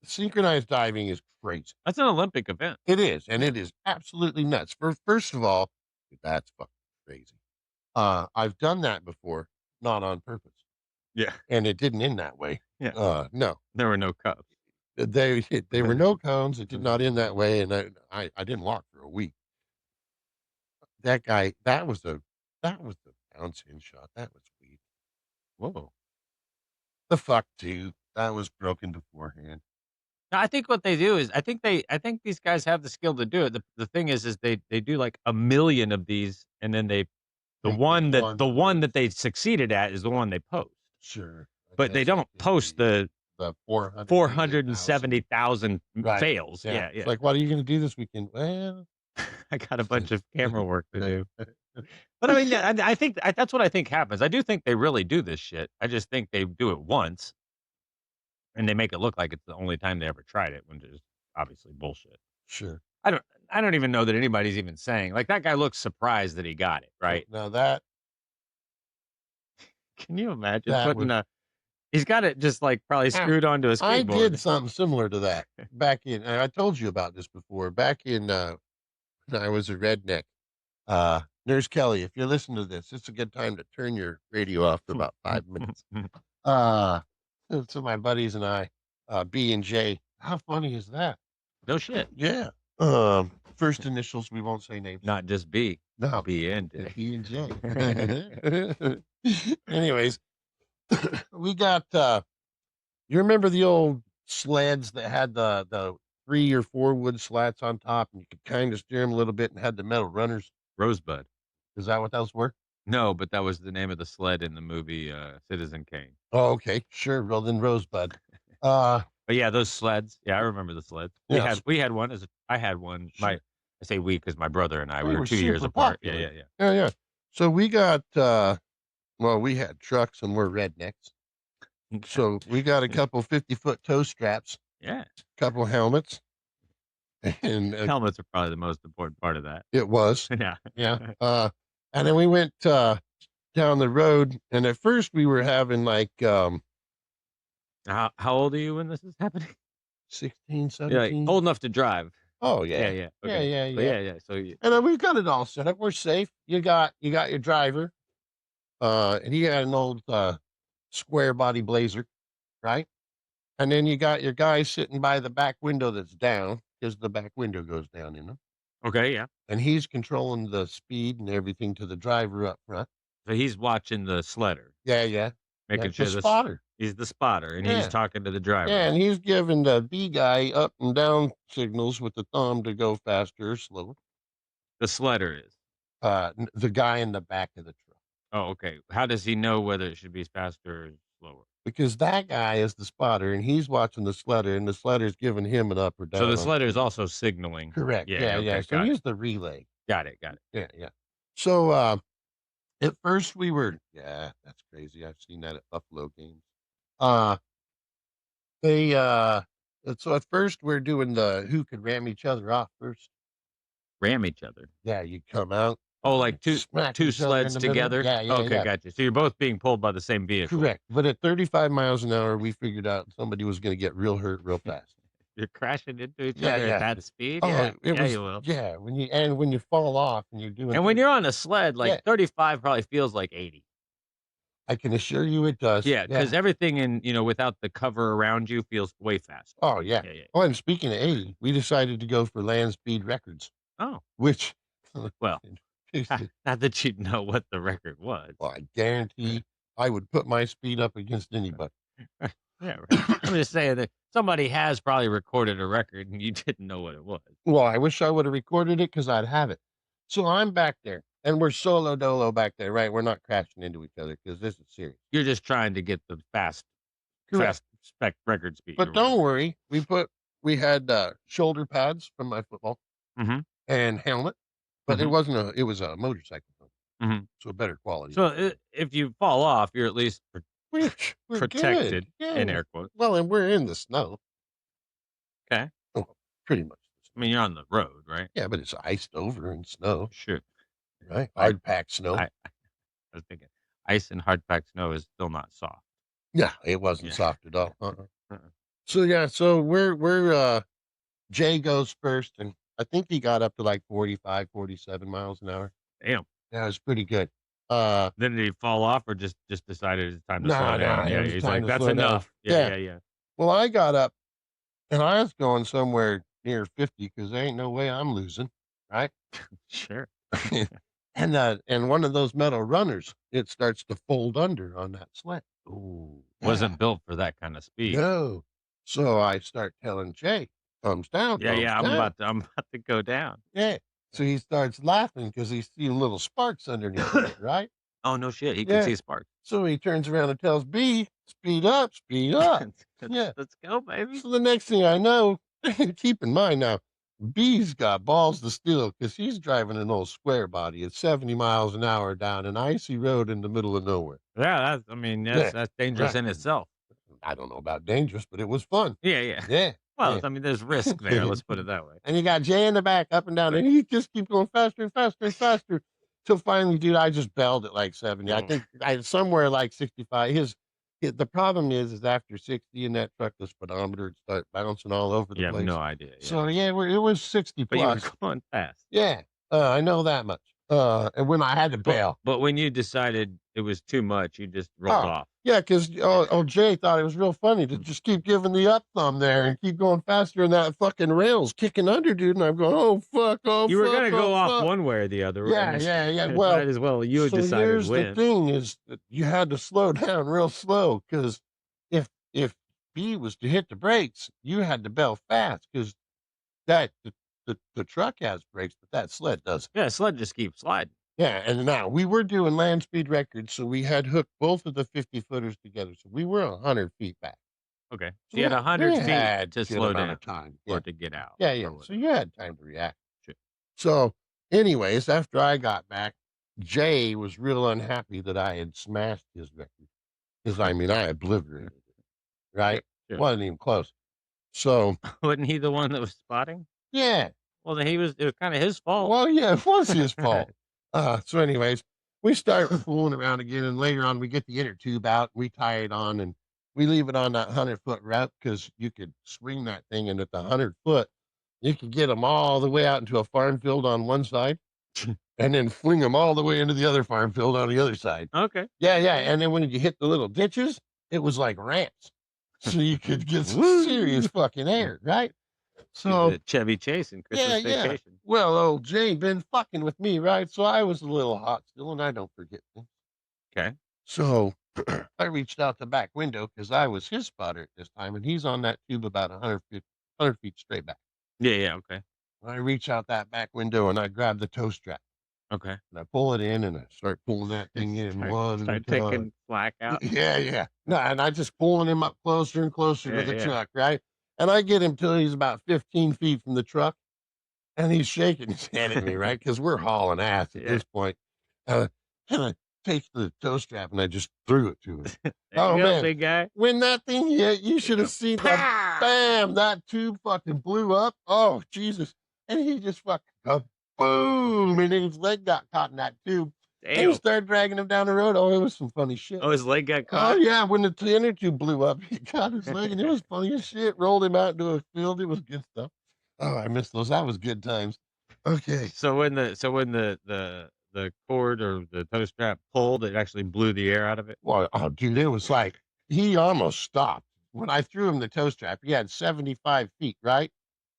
Speaker 1: Synchronized diving is crazy.
Speaker 2: That's an Olympic event.
Speaker 1: It is, and
Speaker 2: Yeah.
Speaker 1: it is absolutely nuts. First of all, that's fucking crazy. I've done that before, not on purpose,
Speaker 2: Yeah.
Speaker 1: and it didn't end that way.
Speaker 2: Yeah.
Speaker 1: No,
Speaker 2: There were no cups.
Speaker 1: they were no cones. It did not end that way, and I didn't walk for a week. That guy, that was the bounce in shot. That was weak.
Speaker 2: Whoa.
Speaker 1: The fuck too. That was broken beforehand.
Speaker 2: No, I think what they do is I think these guys have the skill to do it. The thing is they do like a million of these, and then they the
Speaker 1: Pick which
Speaker 2: one that
Speaker 1: one
Speaker 2: the one that
Speaker 1: works.
Speaker 2: they succeeded at is the one they post.
Speaker 1: Sure, I
Speaker 2: But they
Speaker 1: guess that
Speaker 2: don't
Speaker 1: could
Speaker 2: post
Speaker 1: be
Speaker 2: the
Speaker 1: the 470,000.
Speaker 2: 470,000
Speaker 1: Right.
Speaker 2: fails.
Speaker 1: Yeah.
Speaker 2: Yeah,
Speaker 1: It's
Speaker 2: yeah.
Speaker 1: like, what are you going to do this weekend? Well,
Speaker 2: I got a bunch of camera work to do. But I mean, yeah, I think that's what I think happens. I do think they really do this shit. I just think they do it once and they make it look like it's the only time they ever tried it, when it's obviously bullshit.
Speaker 1: Sure.
Speaker 2: I don't even know that anybody's even saying, like, that guy looks surprised that he got it, right?
Speaker 1: Now that
Speaker 2: Can you imagine
Speaker 1: that
Speaker 2: putting
Speaker 1: was
Speaker 2: he's got it just like probably
Speaker 1: ah,
Speaker 2: screwed onto a
Speaker 1: I did
Speaker 2: skateboard.
Speaker 1: something similar to that back in, and I told you about this before. Back in when I was a redneck. Nurse Kelly, if you're listening to this, it's a good time to turn your radio off for about 5 minutes. Uh, so my buddies and I, B and J. How funny is that?
Speaker 2: No shit.
Speaker 1: Yeah. First initials. We won't say names.
Speaker 2: Not just B.
Speaker 1: No.
Speaker 2: B and
Speaker 1: It's
Speaker 2: J.
Speaker 1: B and J. Anyways, we got. You remember the old sleds that had the 3 or 4 wood slats on top, and you could kind of steer them a little bit, and had the metal runners.
Speaker 2: Rosebud.
Speaker 1: Is that what those were?
Speaker 2: No, but that was the name of the sled in the movie Citizen Kane.
Speaker 1: Oh, okay, sure. Well, then Rosebud. Uh,
Speaker 2: But yeah, those sleds. Yeah, I remember the sleds.
Speaker 1: yeah,
Speaker 2: We had one I had one.
Speaker 1: sure.
Speaker 2: I say we because my brother and I we
Speaker 1: They
Speaker 2: were
Speaker 1: were
Speaker 2: 2 years
Speaker 1: super
Speaker 2: apart.
Speaker 1: popular.
Speaker 2: Yeah.
Speaker 1: Yeah, yeah. So we got. Well, we had trucks, and we're rednecks. So we got a couple 50-foot toe straps,
Speaker 2: Yeah.
Speaker 1: couple helmets, and
Speaker 2: Helmets are probably the most important part of that.
Speaker 1: it was.
Speaker 2: Yeah.
Speaker 1: Yeah. And then we went down the road, and at first we were having like
Speaker 2: How old are you when this is happening?
Speaker 1: 16,
Speaker 2: You're like
Speaker 1: 17.
Speaker 2: old enough to drive.
Speaker 1: Oh
Speaker 2: Yeah.
Speaker 1: yeah.
Speaker 2: Okay.
Speaker 1: Yeah.
Speaker 2: So,
Speaker 1: Yeah.
Speaker 2: yeah. So
Speaker 1: And then we've got it all set up. We're safe. You got your driver. And he had an old square body blazer, right? And then you got your guy sitting by the back window that's down, because the back window goes down in them.
Speaker 2: okay. Yeah.
Speaker 1: And he's controlling the speed and everything to the driver up front.
Speaker 2: So he's watching the sledder,
Speaker 1: Yeah.
Speaker 2: making
Speaker 1: The
Speaker 2: sure
Speaker 1: spotter.
Speaker 2: he's the spotter, and he's
Speaker 1: Yeah.
Speaker 2: talking to the driver.
Speaker 1: Yeah, and he's giving the B guy up and down signals with the thumb to go faster or slower.
Speaker 2: The sledder is.
Speaker 1: The guy in the back of the truck.
Speaker 2: Oh, okay. How does he know whether it should be faster or slower?
Speaker 1: Because that guy is the spotter, and he's watching the sledder, and the sledder's giving him an up or down.
Speaker 2: So the
Speaker 1: on
Speaker 2: sledder is
Speaker 1: signal.
Speaker 2: also signaling.
Speaker 1: Correct.
Speaker 2: Yeah. Okay.
Speaker 1: So
Speaker 2: Got
Speaker 1: he's
Speaker 2: it.
Speaker 1: the relay.
Speaker 2: Got it.
Speaker 1: Yeah. So at first we were, that's crazy. I've seen that at Buffalo games. They so at first we're doing the who could ram each other off first.
Speaker 2: Ram each other.
Speaker 1: Yeah, you come out.
Speaker 2: Oh, like
Speaker 1: smack
Speaker 2: two
Speaker 1: each other in
Speaker 2: sleds
Speaker 1: the middle.
Speaker 2: together?
Speaker 1: Yeah.
Speaker 2: Okay, gotcha. So you're both being pulled by the same vehicle.
Speaker 1: Correct. But at 35 miles an hour, we figured out somebody was going to get real hurt real fast.
Speaker 2: You're crashing into each
Speaker 1: Yeah,
Speaker 2: other
Speaker 1: yeah.
Speaker 2: at that speed?
Speaker 1: Oh,
Speaker 2: Yeah.
Speaker 1: it
Speaker 2: Yeah,
Speaker 1: was,
Speaker 2: you will.
Speaker 1: yeah. When you fall off and you're doing,
Speaker 2: And when you're on a sled, like
Speaker 1: Yeah.
Speaker 2: 35 probably feels like 80.
Speaker 1: I can assure you it does.
Speaker 2: Yeah, because everything without the cover around you feels way faster.
Speaker 1: Oh yeah.
Speaker 2: Yeah.
Speaker 1: Oh, and speaking of 80, we decided to go for land speed records,
Speaker 2: Oh,
Speaker 1: which,
Speaker 2: well, not that you'd know what the record was.
Speaker 1: well, I guarantee I would put my speed up against anybody.
Speaker 2: Yeah, right. I'm just saying that somebody has probably recorded a record and you didn't know what it was.
Speaker 1: Well, I wish I would have recorded it because I'd have it. So I'm back there, and we're solo dolo back there, right? We're not crashing into each other because this is serious.
Speaker 2: You're just trying to get the fast spec record speed.
Speaker 1: But don't worry, we had shoulder pads from my football and helmet, but it was a motorcycle helmet, so better quality.
Speaker 2: So if you fall off, you're at least
Speaker 1: we're we're good.
Speaker 2: protected
Speaker 1: Yeah.
Speaker 2: in air quotes.
Speaker 1: Well, and we're in the snow.
Speaker 2: Okay.
Speaker 1: Oh, pretty much the
Speaker 2: I
Speaker 1: snow.
Speaker 2: mean, you're on the road, right?
Speaker 1: Yeah, but it's iced over in snow,
Speaker 2: Sure.
Speaker 1: right?
Speaker 2: I
Speaker 1: Hard packed snow.
Speaker 2: I was thinking ice and hard packed snow is still not soft.
Speaker 1: Yeah, it wasn't
Speaker 2: Yeah.
Speaker 1: soft at all.
Speaker 2: Uh-uh.
Speaker 1: So yeah, so we're Jay goes first, and I think he got up to like 45, 47 miles an hour.
Speaker 2: Damn.
Speaker 1: Yeah, it was pretty good. Uh,
Speaker 2: Then did he fall off or just decided it's time to slow
Speaker 1: nah,
Speaker 2: down?
Speaker 1: it
Speaker 2: Yeah,
Speaker 1: was
Speaker 2: he's
Speaker 1: time
Speaker 2: like,
Speaker 1: to
Speaker 2: that's
Speaker 1: slow down.
Speaker 2: enough. Yeah,
Speaker 1: Yeah.
Speaker 2: yeah, yeah.
Speaker 1: Well, I got up and I was going somewhere near 50 because there ain't no way I'm losing, right?
Speaker 2: Sure.
Speaker 1: And one of those metal runners, it starts to fold under on that sled.
Speaker 2: Ooh.
Speaker 1: Yeah.
Speaker 2: Wasn't built for that kind of speed.
Speaker 1: No. So I start telling Jay, thumbs down,
Speaker 2: Yeah,
Speaker 1: thumbs
Speaker 2: yeah.
Speaker 1: down.
Speaker 2: I'm about to go down.
Speaker 1: Yeah. So he starts laughing because he sees little sparks underneath of it, right?
Speaker 2: Oh no shit. He can
Speaker 1: Yeah.
Speaker 2: see sparks.
Speaker 1: So he turns around and tells B, speed up, speed up. Yeah.
Speaker 2: Let's go, baby.
Speaker 1: So the next thing I know, keep in mind now, B's got balls to steal because he's driving an old square body at 70 miles an hour down an icy road in the middle of nowhere.
Speaker 2: Yeah,
Speaker 1: Yeah.
Speaker 2: that's dangerous
Speaker 1: Right.
Speaker 2: in itself.
Speaker 1: I don't know about dangerous, but it was fun.
Speaker 2: Yeah, yeah.
Speaker 1: Yeah.
Speaker 2: Well,
Speaker 1: Yeah.
Speaker 2: I mean, there's risk there. Let's put it that way.
Speaker 1: And you got Jay in the back, up and down,
Speaker 2: Right.
Speaker 1: and he just keeps going faster and faster and faster. Till finally, dude, I just belled at like 70. I
Speaker 2: Oh.
Speaker 1: think I somewhere like 65. The problem is after 60 in that truck, the speedometer would start bouncing all over the
Speaker 2: You have
Speaker 1: place.
Speaker 2: no idea. Yeah.
Speaker 1: So yeah, it was 60
Speaker 2: But you were
Speaker 1: plus.
Speaker 2: going fast.
Speaker 1: Yeah, I know that much. And when I had to bail,
Speaker 2: But when you decided it was too much, you just rolled off.
Speaker 1: yeah, because Jay thought it was real funny to just keep giving the up thumb there and keep going faster, and that fucking rail's kicking under, dude. And I'm going, oh fuck, oh
Speaker 2: You were
Speaker 1: fuck,
Speaker 2: gonna
Speaker 1: oh,
Speaker 2: go off
Speaker 1: fuck.
Speaker 2: one way or the other.
Speaker 1: Yeah, yeah. Well,
Speaker 2: might as well you had
Speaker 1: so
Speaker 2: decided
Speaker 1: here's the
Speaker 2: when.
Speaker 1: thing: is that you had to slow down real slow because if B was to hit the brakes, you had to bell fast because that the truck has brakes, but that sled doesn't.
Speaker 2: Yeah, sled just keeps sliding.
Speaker 1: Yeah, and now we were doing land speed records, so we had hooked both of the 50 footers together, so we were 100 feet back.
Speaker 2: Okay.
Speaker 1: So
Speaker 2: So you had 100
Speaker 1: we
Speaker 2: feet
Speaker 1: had
Speaker 2: to
Speaker 1: good
Speaker 2: slow
Speaker 1: amount
Speaker 2: down
Speaker 1: of time.
Speaker 2: or
Speaker 1: Yeah,
Speaker 2: to get out.
Speaker 1: yeah,
Speaker 2: or
Speaker 1: yeah. So
Speaker 2: whatever.
Speaker 1: you had time to react.
Speaker 2: Sure.
Speaker 1: So, anyways, after I got back, Jay was real unhappy that I had smashed his record because I mean I obliterated it. Right?
Speaker 2: Sure.
Speaker 1: Wasn't even close. So
Speaker 2: Wasn't he the one that was spotting?
Speaker 1: yeah.
Speaker 2: Well, then it was kind of his fault.
Speaker 1: Well, yeah, it was his fault. So anyways, we start fooling around again, and later on we get the inner tube out, we tie it on, and we leave it on that 100-foot route because you could swing that thing, and at the 100-foot, you could get them all the way out into a farm field on one side, and then fling them all the way into the other farm field on the other side.
Speaker 2: Okay.
Speaker 1: Yeah, yeah. And then when you hit the little ditches, it was like ramps, so you could get some serious fucking air, right? So
Speaker 2: the Chevy Chase and Christmas Vacation.
Speaker 1: well, old Jay been fucking with me, right? So I was a little hot still, and I don't forget things.
Speaker 2: Okay.
Speaker 1: So I reached out the back window because I was his spotter at this time, and he's on that tube about 100 feet straight back.
Speaker 2: Yeah, yeah, okay.
Speaker 1: I reach out that back window and I grab the tow strap
Speaker 2: Okay.
Speaker 1: and I pull it in and I start pulling that thing in one
Speaker 2: Start
Speaker 1: at a time.
Speaker 2: taking slack out.
Speaker 1: Yeah, yeah. No, and I just pulling him up closer and closer to the
Speaker 2: Yeah.
Speaker 1: truck, right? And I get him till he's about 15 feet from the truck, and he's shaking his head at me, right? Because we're hauling ass at
Speaker 2: Yeah.
Speaker 1: this point. And I take the tow strap and I just threw it to him.
Speaker 2: There
Speaker 1: Oh,
Speaker 2: you go,
Speaker 1: man.
Speaker 2: big guy.
Speaker 1: When that thing hit, you should have seen that. Bam! That tube fucking blew up. Oh, Jesus. And he just fucking boom, and his leg got caught in that tube. And
Speaker 2: Damn.
Speaker 1: we started dragging him down the road. Oh, it was some funny shit.
Speaker 2: Oh, his leg got
Speaker 1: Oh
Speaker 2: caught.
Speaker 1: yeah, when the inner tube blew up, he got his leg, and it was funny as shit. Rolled him out into a field. It was good stuff. Oh, I missed those. That was good times. Okay.
Speaker 2: So when the cord or the tow strap pulled, it actually blew the air out of it.
Speaker 1: Well, oh, dude, it was like he almost stopped when I threw him the tow strap. He had 75 feet, right?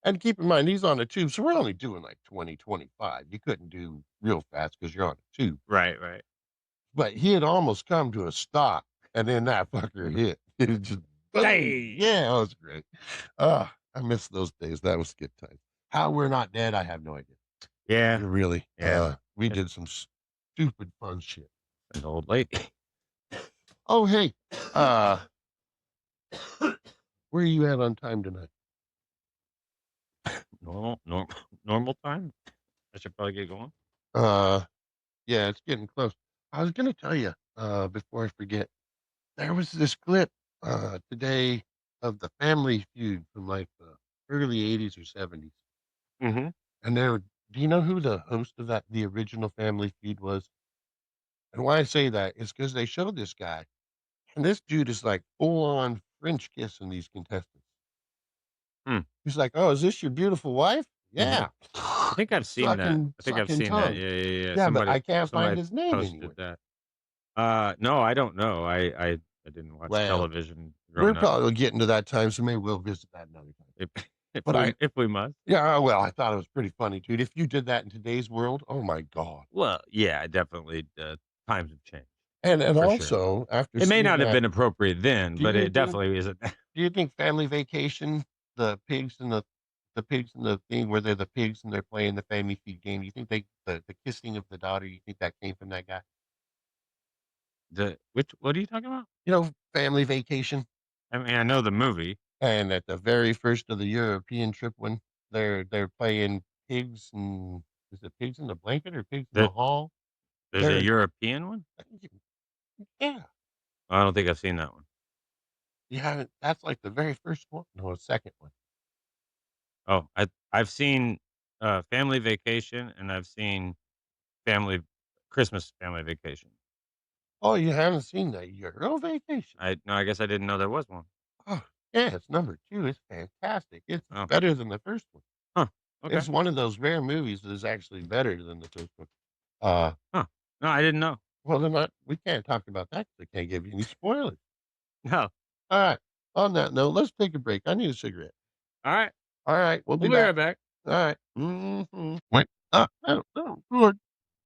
Speaker 1: And keep in mind, he's on a tube, so we're only doing like 20, 25. You couldn't do real fast because you're on a tube.
Speaker 2: Right, right.
Speaker 1: But he had almost come to a stop, and then that fucker hit. It was just, boom.
Speaker 2: Hey.
Speaker 1: Yeah, that was great. I miss those days. That was good time. How we're not dead, I have no idea.
Speaker 2: Yeah.
Speaker 1: Really.
Speaker 2: Yeah.
Speaker 1: We did some stupid fun shit.
Speaker 2: An old lady.
Speaker 1: Oh, hey. Where are you at on time tonight?
Speaker 2: Normal time. I should probably get going.
Speaker 1: Yeah, it's getting close. I was gonna tell you, before I forget, there was this clip today of the Family Feud from like the early '80s or '70s,
Speaker 2: Mhm.
Speaker 1: and there. Do you know who the host of the original Family Feud was? And why I say that is because they showed this guy, and this dude is like full on French kissing these contestants.
Speaker 2: Hmm.
Speaker 1: He's like, "Oh, is this your beautiful wife?"
Speaker 2: Mhm.
Speaker 1: "Yeah."
Speaker 2: I think I've seen that.
Speaker 1: Sucking
Speaker 2: I think I've
Speaker 1: sucking
Speaker 2: seen that.
Speaker 1: tongue.
Speaker 2: Yeah, yeah, yeah.
Speaker 1: Yeah, but
Speaker 2: Somebody
Speaker 1: I can't find
Speaker 2: somebody
Speaker 1: his name
Speaker 2: posted
Speaker 1: anywhere.
Speaker 2: that. No, I don't know. I didn't watch
Speaker 1: Well,
Speaker 2: television
Speaker 1: we're
Speaker 2: growing up.
Speaker 1: probably getting to that time, so maybe we'll visit that another time.
Speaker 2: If
Speaker 1: But I
Speaker 2: if we must.
Speaker 1: yeah, well, I thought it was pretty funny, dude. If you did that in today's world, oh my god.
Speaker 2: Well, yeah, definitely, times have changed
Speaker 1: And
Speaker 2: for sure.
Speaker 1: also, after
Speaker 2: It may
Speaker 1: seeing
Speaker 2: not have
Speaker 1: that,
Speaker 2: been appropriate then,
Speaker 1: do
Speaker 2: but
Speaker 1: you
Speaker 2: it
Speaker 1: think
Speaker 2: definitely isn't.
Speaker 1: do you think Family Vacation, the pigs and the thing where they're the pigs and they're playing the Family Feud game, you think the kissing of the daughter, you think that came from that guy?
Speaker 2: The which what are you talking about?
Speaker 1: You know, Family Vacation?
Speaker 2: I mean, I know the movie.
Speaker 1: And at the very first of the European trip when they're playing pigs and is it pigs in the blanket or pigs in the
Speaker 2: That
Speaker 1: hall?
Speaker 2: there's a
Speaker 1: They're
Speaker 2: European one?
Speaker 1: yeah.
Speaker 2: I don't think I've seen that one.
Speaker 1: You haven't that's like the very first one. No, the second one.
Speaker 2: Oh, I've seen, Family Vacation, and I've seen Family Christmas Family Vacation.
Speaker 1: Oh, you haven't seen the Euro Vacation?
Speaker 2: I no, I guess I didn't know there was one.
Speaker 1: Oh, yeah, it's number 2. It's fantastic. It's
Speaker 2: Oh,
Speaker 1: better than the first one.
Speaker 2: huh, okay,
Speaker 1: It's one of those rare movies that is actually better than the first one. Uh,
Speaker 2: huh. No, I didn't know.
Speaker 1: well, then we can't talk about that 'cause I can't give you any spoilers.
Speaker 2: No.
Speaker 1: Alright, on that note, let's take a break. I need a cigarette.
Speaker 2: Alright,
Speaker 1: Alright, we'll be
Speaker 2: we'll be
Speaker 1: back.
Speaker 2: right back.
Speaker 1: Alright. Mhm. Wait. No, no, good.